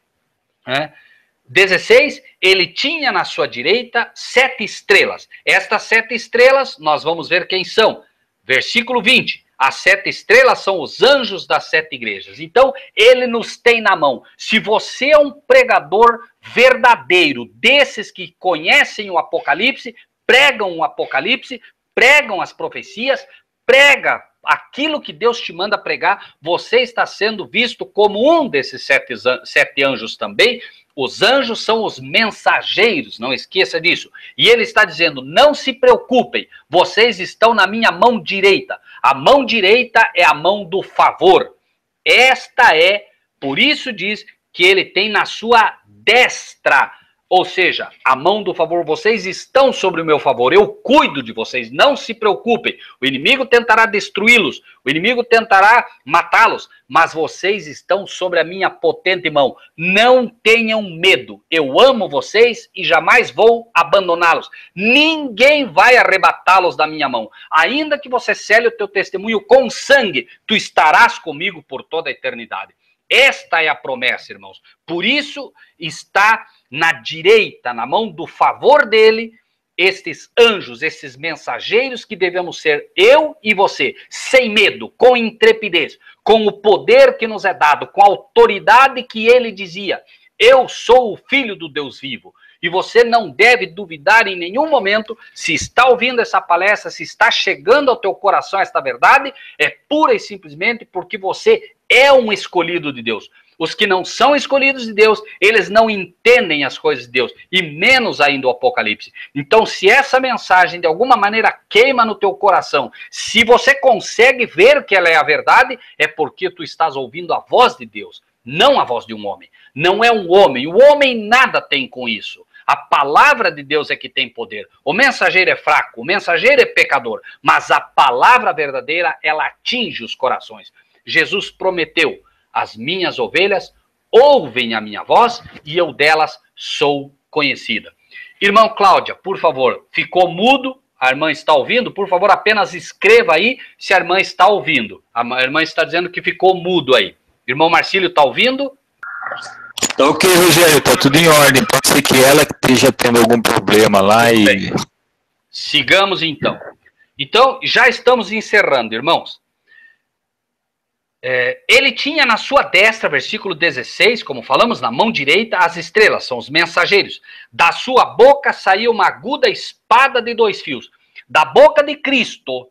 16, ele tinha na sua direita 7 estrelas. Estas 7 estrelas, nós vamos ver quem são. Versículo 20. As 7 estrelas são os anjos das 7 igrejas. Então, ele nos tem na mão. Se você é um pregador verdadeiro, desses que conhecem o Apocalipse, pregam o Apocalipse, pregam as profecias, prega aquilo que Deus te manda pregar, você está sendo visto como um desses 7 anjos também. Os anjos são os mensageiros, não esqueça disso. E ele está dizendo, não se preocupem, vocês estão na minha mão direita. A mão direita é a mão do favor. Esta é, por isso diz que ele tem na sua destra, ou seja, a mão do favor, vocês estão sobre o meu favor, eu cuido de vocês, não se preocupem. O inimigo tentará destruí-los, o inimigo tentará matá-los, mas vocês estão sobre a minha potente mão. Não tenham medo, eu amo vocês e jamais vou abandoná-los. Ninguém vai arrebatá-los da minha mão. Ainda que você cele o teu testemunho com sangue, tu estarás comigo por toda a eternidade. Esta é a promessa, irmãos. Por isso está na direita, na mão do favor dele, estes anjos, esses mensageiros que devemos ser eu e você, sem medo, com intrepidez, com o poder que nos é dado, com a autoridade que ele dizia, eu sou o Filho do Deus vivo. E você não deve duvidar em nenhum momento, se está ouvindo essa palestra, se está chegando ao teu coração esta verdade, é pura e simplesmente porque você é um escolhido de Deus. Os que não são escolhidos de Deus, eles não entendem as coisas de Deus, e menos ainda o Apocalipse. Então, se essa mensagem de alguma maneira queima no teu coração, se você consegue ver que ela é a verdade, é porque tu estás ouvindo a voz de Deus, não a voz de um homem. Não é um homem, o homem nada tem com isso. A palavra de Deus é que tem poder. O mensageiro é fraco, o mensageiro é pecador, mas a palavra verdadeira, ela atinge os corações. Jesus prometeu, as minhas ovelhas ouvem a minha voz e eu delas sou conhecida. Irmão Cláudia, por favor, ficou mudo? A irmã está ouvindo? Por favor, apenas escreva aí se a irmã está ouvindo. A irmã está dizendo que ficou mudo aí. Irmão Marcílio, está ouvindo? Ok, Rogério, está tudo em ordem. Pode ser que ela esteja tendo algum problema lá e... Sigamos então. Então, já estamos encerrando, irmãos. Ele tinha na sua destra, versículo 16, como falamos, na mão direita, as estrelas, são os mensageiros. Da sua boca saiu uma aguda espada de 2 fios. Da boca de Cristo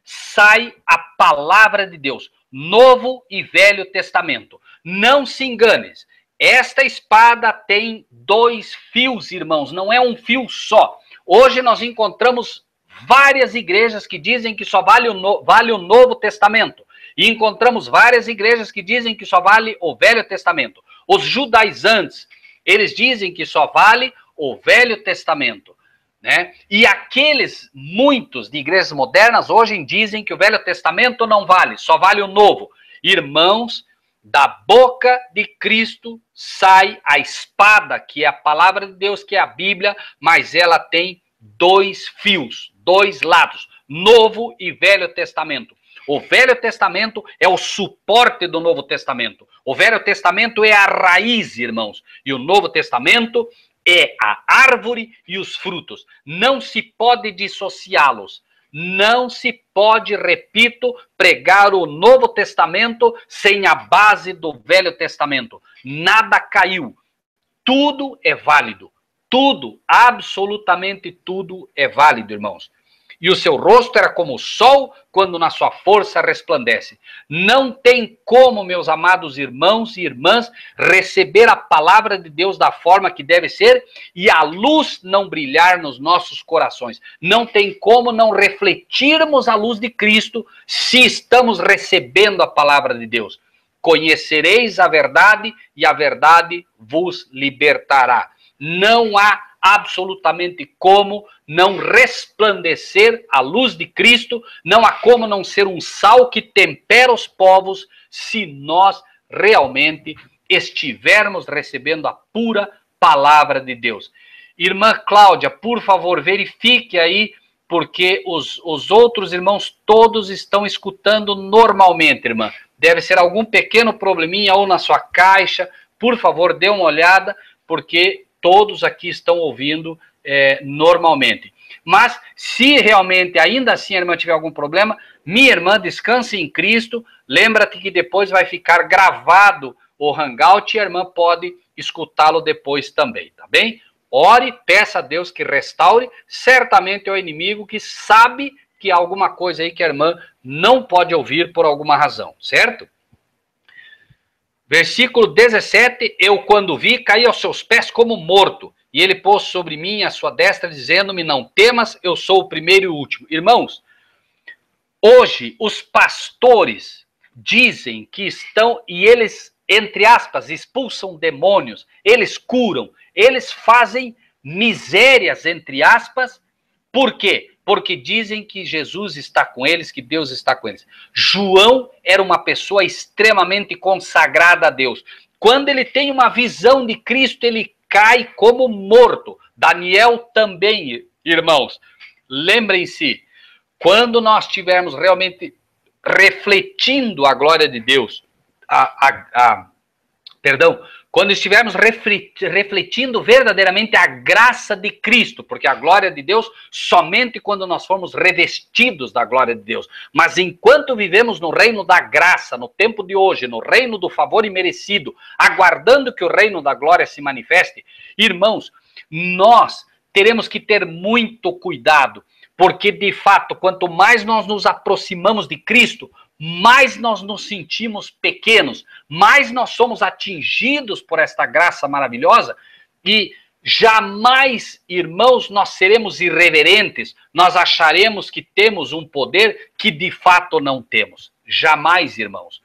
sai a palavra de Deus, Novo e Velho Testamento. Não se engane, esta espada tem 2 fios, irmãos, não é um fio só. Hoje nós encontramos várias igrejas que dizem que só vale o Novo Testamento. E encontramos várias igrejas que dizem que só vale o Velho Testamento. Os judaizantes, eles dizem que só vale o Velho Testamento, né? E aqueles, muitos de igrejas modernas, hoje dizem que o Velho Testamento não vale, só vale o Novo. Irmãos, da boca de Cristo sai a espada, que é a palavra de Deus, que é a Bíblia, mas ela tem 2 fios, 2 lados, Novo e Velho Testamento. O Velho Testamento é o suporte do Novo Testamento. O Velho Testamento é a raiz, irmãos. E o Novo Testamento é a árvore e os frutos. Não se pode dissociá-los. Não se pode, repito, pregar o Novo Testamento sem a base do Velho Testamento. Nada caiu. Tudo é válido. Tudo, absolutamente tudo é válido, irmãos. E o seu rosto era como o sol quando na sua força resplandece. Não tem como, meus amados irmãos e irmãs, receber a palavra de Deus da forma que deve ser e a luz não brilhar nos nossos corações. Não tem como não refletirmos a luz de Cristo se estamos recebendo a palavra de Deus. Conhecereis a verdade e a verdade vos libertará. Não há absolutamente como não resplandecer a luz de Cristo, não há como não ser um sal que tempera os povos, se nós realmente estivermos recebendo a pura palavra de Deus. Irmã Cláudia, por favor, verifique aí, porque os outros irmãos todos estão escutando normalmente, irmã. Deve ser algum pequeno probleminha ou na sua caixa. Por favor, dê uma olhada, porque todos aqui estão ouvindo normalmente. Mas, se realmente ainda assim a irmã tiver algum problema, minha irmã, descanse em Cristo. Lembra-te que depois vai ficar gravado o Hangout e a irmã pode escutá-lo depois também, tá bem? Ore, peça a Deus que restaure. Certamente é o inimigo que sabe que há alguma coisa aí que a irmã não pode ouvir por alguma razão, certo? Versículo 17, eu quando vi, caí aos seus pés como morto, e ele pôs sobre mim a sua destra, dizendo-me, não temas, eu sou o primeiro e o último. Irmãos, hoje os pastores dizem que estão, e eles, entre aspas, expulsam demônios, eles curam, eles fazem misérias, entre aspas. Por quê? Porque dizem que Jesus está com eles, que Deus está com eles. João era uma pessoa extremamente consagrada a Deus. Quando ele tem uma visão de Cristo, ele cai como morto. Daniel também, irmãos. Lembrem-se, quando nós estivermos realmente refletindo a glória de Deus, quando estivermos refletindo verdadeiramente a graça de Cristo, porque a glória de Deus somente quando nós formos revestidos da glória de Deus. Mas enquanto vivemos no reino da graça, no tempo de hoje, no reino do favor imerecido, aguardando que o reino da glória se manifeste, irmãos, nós teremos que ter muito cuidado, porque de fato, quanto mais nós nos aproximamos de Cristo, mais nós nos sentimos pequenos, mais nós somos atingidos por esta graça maravilhosa e jamais, irmãos, nós seremos irreverentes, nós acharemos que temos um poder que de fato não temos. Jamais, irmãos.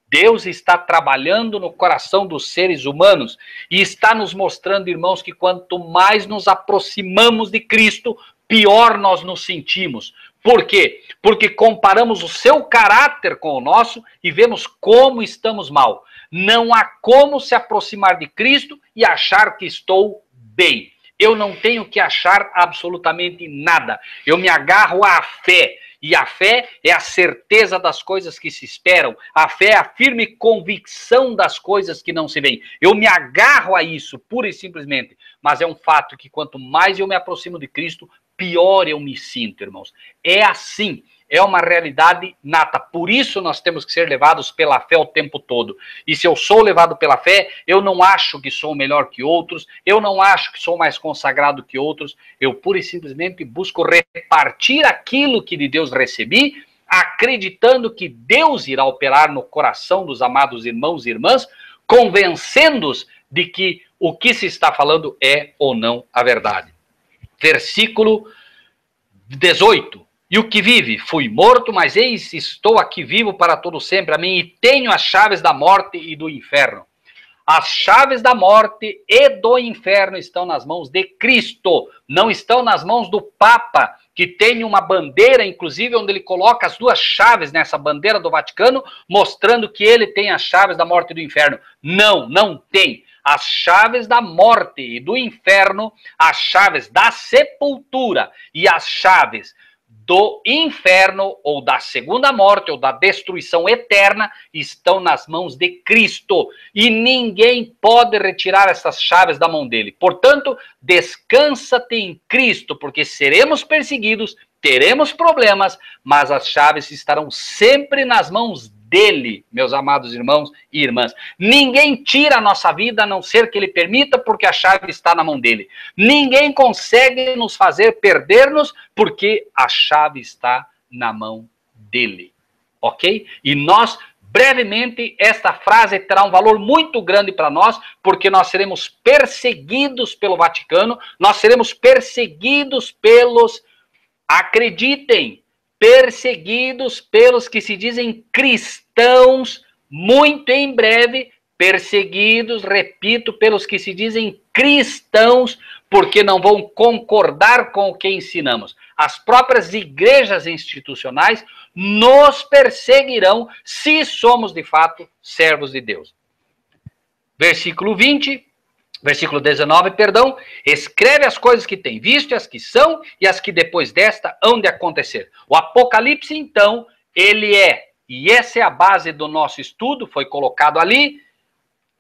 Deus está trabalhando no coração dos seres humanos e está nos mostrando, irmãos, que quanto mais nos aproximamos de Cristo, pior nós nos sentimos. Por quê? Porque comparamos o seu caráter com o nosso e vemos como estamos mal. Não há como se aproximar de Cristo e achar que estou bem. Eu não tenho que achar absolutamente nada. Eu me agarro à fé. E a fé é a certeza das coisas que se esperam. A fé é a firme convicção das coisas que não se veem. Eu me agarro a isso, pura e simplesmente. Mas é um fato que quanto mais eu me aproximo de Cristo, pior eu me sinto, irmãos. É assim, é uma realidade nata. Por isso nós temos que ser levados pela fé o tempo todo. E se eu sou levado pela fé, eu não acho que sou melhor que outros, eu não acho que sou mais consagrado que outros, eu pura e simplesmente busco repartir aquilo que de Deus recebi, acreditando que Deus irá operar no coração dos amados irmãos e irmãs, convencendo-os de que o que se está falando é ou não a verdade. Versículo 18. E o que vive? Fui morto, mas eis, estou aqui vivo para todo sempre. A mim, e tenho as chaves da morte e do inferno. As chaves da morte e do inferno estão nas mãos de Cristo. Não estão nas mãos do Papa, que tem uma bandeira, inclusive, onde ele coloca as duas chaves nessa bandeira do Vaticano, mostrando que ele tem as chaves da morte e do inferno. Não, não tem. As chaves da morte e do inferno, as chaves da sepultura e as chaves do inferno ou da segunda morte ou da destruição eterna estão nas mãos de Cristo. E ninguém pode retirar essas chaves da mão dele. Portanto, descansa-te em Cristo, porque seremos perseguidos, teremos problemas, mas as chaves estarão sempre nas mãos dele, meus amados irmãos e irmãs. Ninguém tira a nossa vida, a não ser que ele permita, porque a chave está na mão dele. Ninguém consegue nos fazer perder-nos, porque a chave está na mão dele. Ok? E nós, brevemente, esta frase terá um valor muito grande para nós, porque nós seremos perseguidos pelo Vaticano, nós seremos perseguidos pelos, acreditem, perseguidos pelos que se dizem cristãos, muito em breve, perseguidos, repito, pelos que se dizem cristãos, porque não vão concordar com o que ensinamos. As próprias igrejas institucionais nos perseguirão se somos de fato servos de Deus. Versículo 19, escreve as coisas que tem visto, e as que são, e as que depois desta hão de acontecer. O Apocalipse, então, ele é, e essa é a base do nosso estudo, foi colocado ali,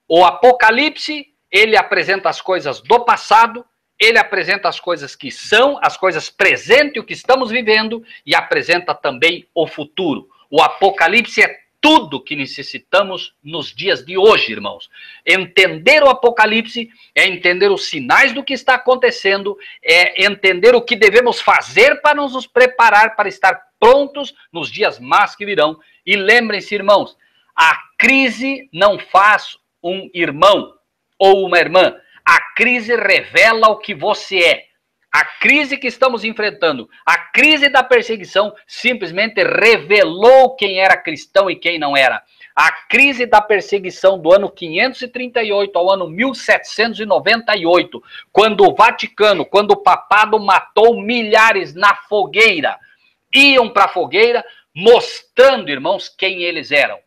o Apocalipse, ele apresenta as coisas do passado, ele apresenta as coisas que são, as coisas presentes, o que estamos vivendo, e apresenta também o futuro. O Apocalipse é tudo que necessitamos nos dias de hoje, irmãos. Entender o Apocalipse é entender os sinais do que está acontecendo, é entender o que devemos fazer para nos preparar para estar prontos nos dias más que virão. E lembrem-se, irmãos, a crise não faz um irmão ou uma irmã. A crise revela o que você é. A crise que estamos enfrentando, a crise da perseguição, simplesmente revelou quem era cristão e quem não era. A crise da perseguição do ano 538 ao ano 1798, quando o Vaticano, quando o papado matou milhares na fogueira, iam para a fogueira mostrando, irmãos, quem eles eram.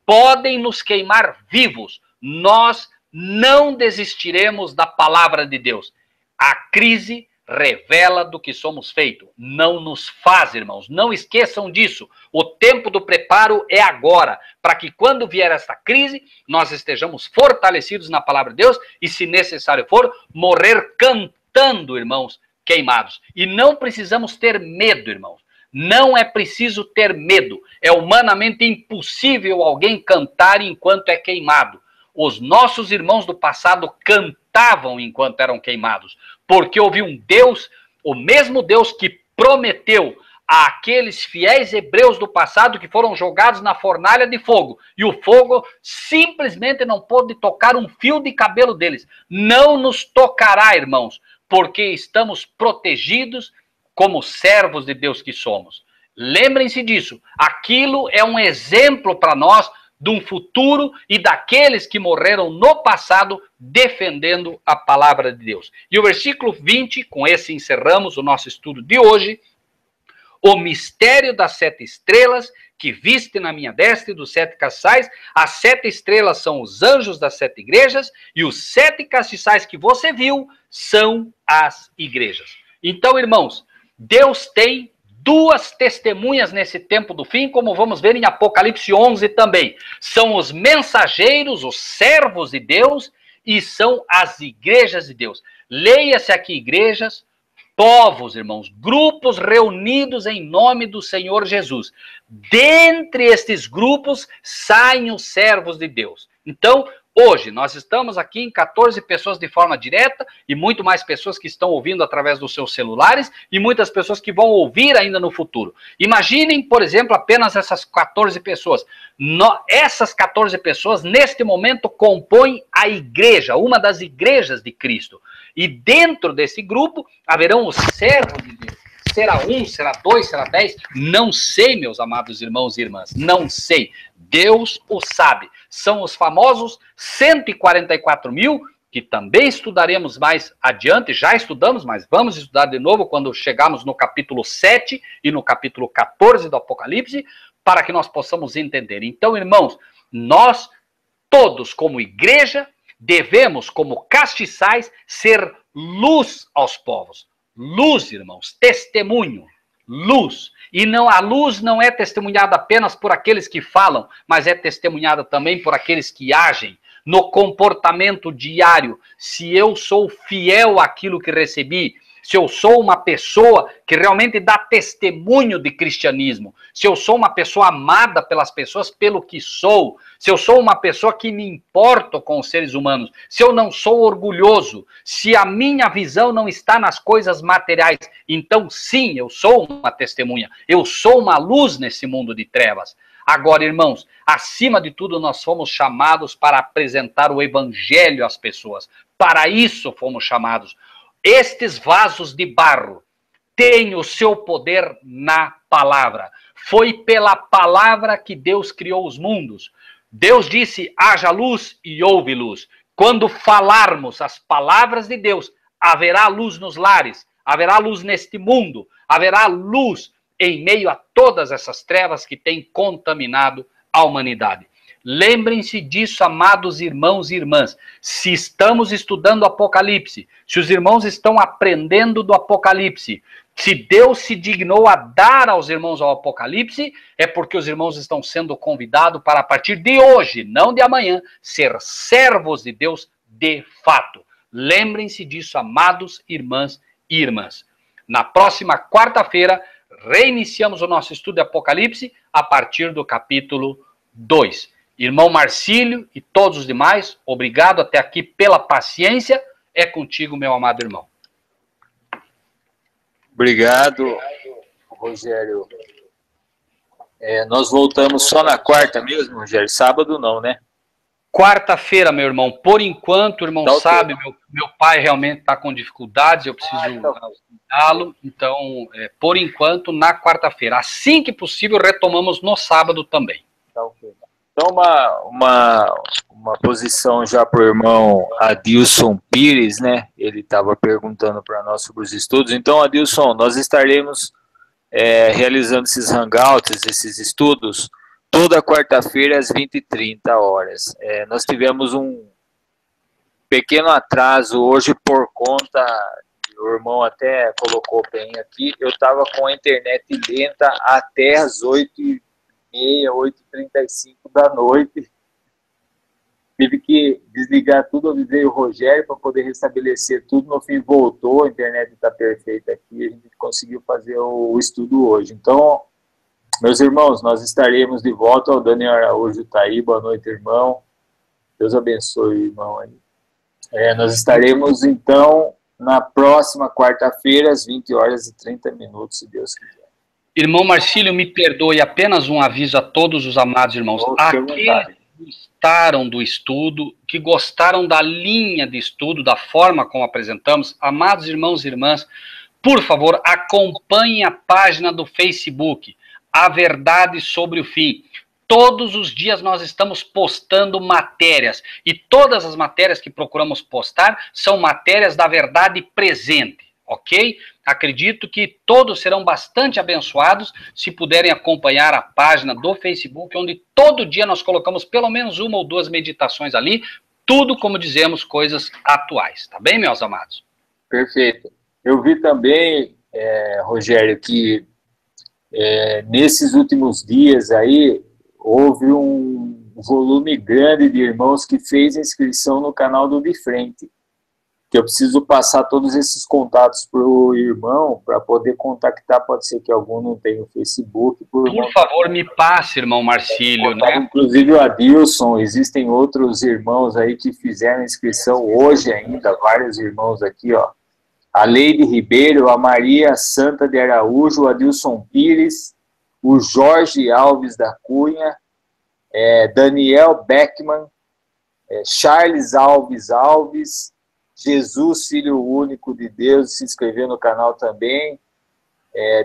Podem nos queimar vivos, nós não desistiremos da palavra de Deus. A crise revela do que somos feitos, não nos faz, irmãos, não esqueçam disso. O tempo do preparo é agora, para que quando vier esta crise, nós estejamos fortalecidos na palavra de Deus e, se necessário for, morrer cantando, irmãos, queimados. E não precisamos ter medo, irmãos, não é preciso ter medo, é humanamente impossível alguém cantar enquanto é queimado. Os nossos irmãos do passado cantavam enquanto eram queimados, porque houve um Deus, o mesmo Deus que prometeu àqueles fiéis hebreus do passado que foram jogados na fornalha de fogo, e o fogo simplesmente não pôde tocar um fio de cabelo deles. Não nos tocará, irmãos, porque estamos protegidos como servos de Deus que somos. Lembrem-se disso, aquilo é um exemplo para nós de um futuro e daqueles que morreram no passado defendendo a palavra de Deus. E o versículo 20, com esse encerramos o nosso estudo de hoje. O mistério das 7 estrelas que viste na minha destra e dos 7 castiçais. As 7 estrelas são os anjos das 7 igrejas e os 7 castiçais que você viu são as igrejas. Então, irmãos, Deus tem 2 testemunhas nesse tempo do fim, como vamos ver em Apocalipse 11 também. São os mensageiros, os servos de Deus, e são as igrejas de Deus. Leia-se aqui igrejas, povos, irmãos, grupos reunidos em nome do Senhor Jesus. Dentre estes grupos saem os servos de Deus. Então, hoje, nós estamos aqui em 14 pessoas de forma direta e muito mais pessoas que estão ouvindo através dos seus celulares e muitas pessoas que vão ouvir ainda no futuro. Imaginem, por exemplo, apenas essas 14 pessoas. Essas 14 pessoas, neste momento, compõem a igreja, uma das igrejas de Cristo. E dentro desse grupo, haverão os servos de Deus. Será 1, será 2, será 10? Não sei, meus amados irmãos e irmãs, não sei. Deus o sabe. São os famosos 144 mil, que também estudaremos mais adiante, já estudamos, mas vamos estudar de novo quando chegarmos no capítulo 7 e no capítulo 14 do Apocalipse, para que nós possamos entender. Então, irmãos, nós todos como igreja devemos, como castiçais, ser luz aos povos. Luz, irmãos, testemunho, luz. E não, a luz não é testemunhada apenas por aqueles que falam, mas é testemunhada também por aqueles que agem no comportamento diário. Se eu sou fiel àquilo que recebi, se eu sou uma pessoa que realmente dá testemunho de cristianismo, se eu sou uma pessoa amada pelas pessoas pelo que sou, se eu sou uma pessoa que me importo com os seres humanos, se eu não sou orgulhoso, se a minha visão não está nas coisas materiais, então sim, eu sou uma testemunha, eu sou uma luz nesse mundo de trevas. Agora, irmãos, acima de tudo, nós fomos chamados para apresentar o evangelho às pessoas. Para isso fomos chamados. Estes vasos de barro têm o seu poder na palavra. Foi pela palavra que Deus criou os mundos. Deus disse, haja luz e houve luz. Quando falarmos as palavras de Deus, haverá luz nos lares, haverá luz neste mundo, haverá luz em meio a todas essas trevas que têm contaminado a humanidade. Lembrem-se disso, amados irmãos e irmãs. Se estamos estudando o Apocalipse, se os irmãos estão aprendendo do Apocalipse, se Deus se dignou a dar aos irmãos o Apocalipse, é porque os irmãos estão sendo convidados para, a partir de hoje, não de amanhã, ser servos de Deus de fato. Lembrem-se disso, amados irmãs e irmãs. Na próxima quarta-feira, reiniciamos o nosso estudo de Apocalipse a partir do capítulo 2. Irmão Marcílio e todos os demais, obrigado até aqui pela paciência. É contigo, meu amado irmão. Obrigado, Rogério. Nós voltamos só na quarta mesmo, Rogério? Sábado não, né? Quarta-feira, meu irmão. Por enquanto, o irmão sabe, meu pai realmente está com dificuldades, eu preciso ajudá-lo. Então, por enquanto, na quarta-feira. Assim que possível, retomamos no sábado também. Tá ok. Então, uma posição já para o irmão Adilson Pires, né? Ele estava perguntando para nós sobre os estudos. Então, Adilson, nós estaremos realizando esses hangouts, esses estudos, toda quarta-feira às 20h30. Nós tivemos um pequeno atraso hoje por conta, o irmão até colocou bem aqui, eu estava com a internet lenta até às 8h30, 8h35 da noite. Tive que desligar tudo, avisei o Rogério para poder restabelecer tudo. No fim voltou, a internet está perfeita aqui, a gente conseguiu fazer o estudo hoje. Então, meus irmãos, nós estaremos de volta. O Daniel Araújo está aí, boa noite, irmão. Deus abençoe, irmão. Nós estaremos, então, na próxima quarta-feira, às 20h30, se Deus quiser. Irmão Marcílio, me perdoe, apenas um aviso a todos os amados irmãos. Aqueles que gostaram do estudo, que gostaram da linha de estudo, da forma como apresentamos, amados irmãos e irmãs, por favor, acompanhem a página do Facebook, A Verdade sobre o Fim. Todos os dias nós estamos postando matérias, e todas as matérias que procuramos postar são matérias da verdade presente, ok? Acredito que todos serão bastante abençoados se puderem acompanhar a página do Facebook, onde todo dia nós colocamos pelo menos uma ou duas meditações ali, tudo, como dizemos, coisas atuais. Tá bem, meus amados? Perfeito. Eu vi também, Rogério, que nesses últimos dias aí, houve um volume grande de irmãos que fez inscrição no canal do De Frente. Que eu preciso passar todos esses contatos para o irmão, para poder contactar, pode ser que algum não tenha o Facebook. Por favor, me passe, irmão Marcílio, né? Inclusive o Adilson, existem outros irmãos aí que fizeram inscrição hoje ainda, vários irmãos aqui, ó. A Leide Ribeiro, a Maria Santa de Araújo, o Adilson Pires, o Jorge Alves da Cunha, Daniel Beckman, Charles Alves, Jesus, Filho Único de Deus, se inscreveu no canal também.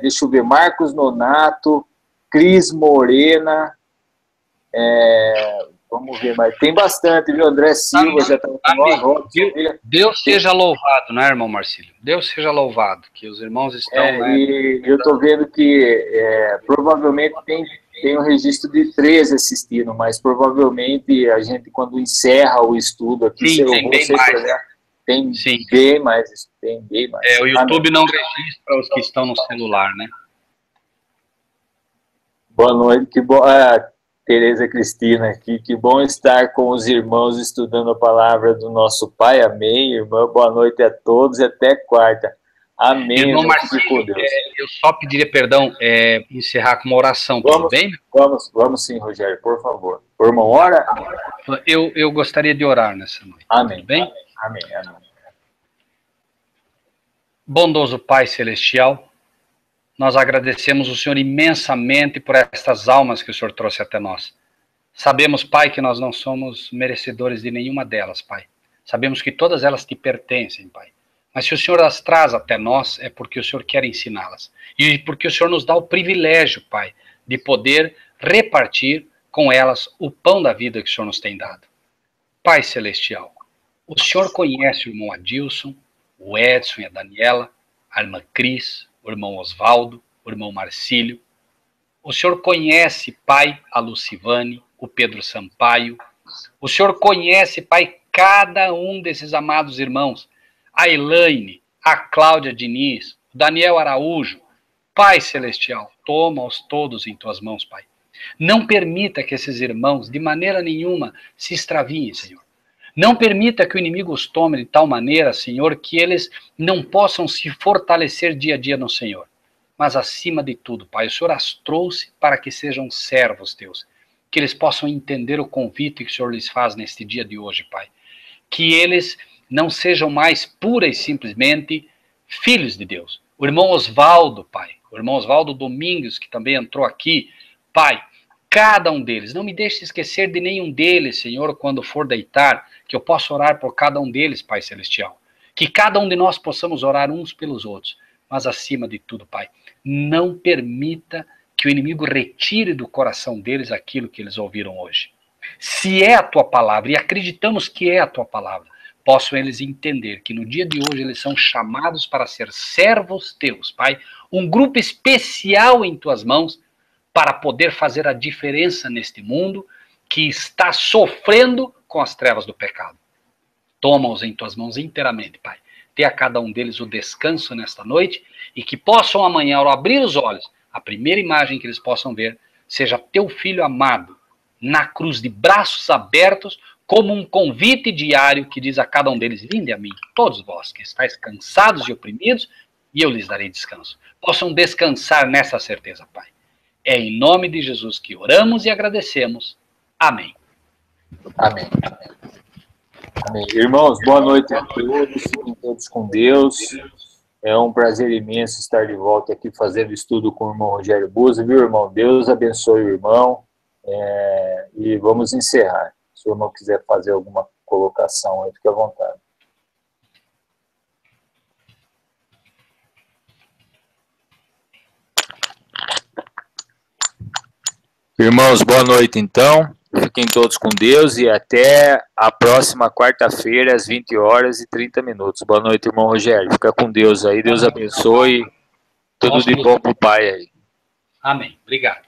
Deixa eu ver, Marcos Nonato, Cris Morena, vamos ver, mas tem bastante, viu? André Silva já está com Deus seja louvado, né, irmão Marcílio? Deus seja louvado, que os irmãos estão... E eu estou vendo que provavelmente tem um registro de 13 assistindo, mas provavelmente a gente, quando encerra o estudo aqui, sim, tem bem mais. Tem bem mais. O YouTube não registra os que estão no celular, né? Boa noite, que bom. Tereza Cristina aqui, que bom estar com os irmãos estudando a palavra do nosso Pai. Amém, irmã. Boa noite a todos e até quarta. Amém. Irmão Marcílio, eu só pediria perdão, encerrar com uma oração, tudo bem? Vamos sim, Rogério, por favor. Por uma hora? Eu gostaria de orar nessa noite. Amém. Tudo bem? Amém. Bondoso Pai Celestial, nós agradecemos o Senhor imensamente por estas almas que o Senhor trouxe até nós. Sabemos, Pai, que nós não somos merecedores de nenhuma delas, Pai. Sabemos que todas elas te pertencem, Pai. Mas se o Senhor as traz até nós, é porque o Senhor quer ensiná-las. E porque o Senhor nos dá o privilégio, Pai, de poder repartir com elas o pão da vida que o Senhor nos tem dado. Pai Celestial, o Senhor conhece o irmão Adilson, o Edson e a Daniela, a irmã Cris, o irmão Osvaldo, o irmão Marcílio. O Senhor conhece, Pai, a Lucivane, o Pedro Sampaio. O Senhor conhece, Pai, cada um desses amados irmãos. A Elaine, a Cláudia Diniz, o Daniel Araújo. Pai Celestial, toma-os todos em tuas mãos, Pai. Não permita que esses irmãos, de maneira nenhuma, se extraviem, Senhor. Não permita que o inimigo os tome de tal maneira, Senhor, que eles não possam se fortalecer dia a dia no Senhor. Mas, acima de tudo, Pai, o Senhor as trouxe para que sejam servos teus. Que eles possam entender o convite que o Senhor lhes faz neste dia de hoje, Pai. Que eles não sejam mais pura e simplesmente filhos de Deus. O irmão Osvaldo, Pai, o irmão Osvaldo Domingos, que também entrou aqui, Pai, cada um deles, não me deixe esquecer de nenhum deles, Senhor, quando for deitar, que eu possa orar por cada um deles, Pai Celestial. Que cada um de nós possamos orar uns pelos outros, mas acima de tudo, Pai, não permita que o inimigo retire do coração deles aquilo que eles ouviram hoje. Se é a tua palavra, e acreditamos que é a tua palavra, possam eles entender que no dia de hoje eles são chamados para ser servos teus, Pai, um grupo especial em tuas mãos, para poder fazer a diferença neste mundo que está sofrendo com as trevas do pecado. Toma-os em tuas mãos inteiramente, Pai. Dê a cada um deles o descanso nesta noite e que possam amanhã, ao abrir os olhos, a primeira imagem que eles possam ver seja teu filho amado na cruz de braços abertos, como um convite diário que diz a cada um deles: vinde a mim, todos vós que estáis cansados e oprimidos, e eu lhes darei descanso. Possam descansar nessa certeza, Pai. É em nome de Jesus que oramos e agradecemos. Amém. Amém. Amém. Irmãos, boa noite a todos. Fiquem todos com Deus. É um prazer imenso estar de volta aqui fazendo estudo com o irmão Rogério Buza, viu, irmão? Deus abençoe o irmão. E vamos encerrar. Se o irmão quiser fazer alguma colocação aí, fique à vontade. Irmãos, boa noite então. Fiquem todos com Deus e até a próxima quarta-feira, às 20h30. Boa noite, irmão Rogério. Fica com Deus aí. Deus abençoe. Tudo de bom pro Pai aí. Amém. Obrigado.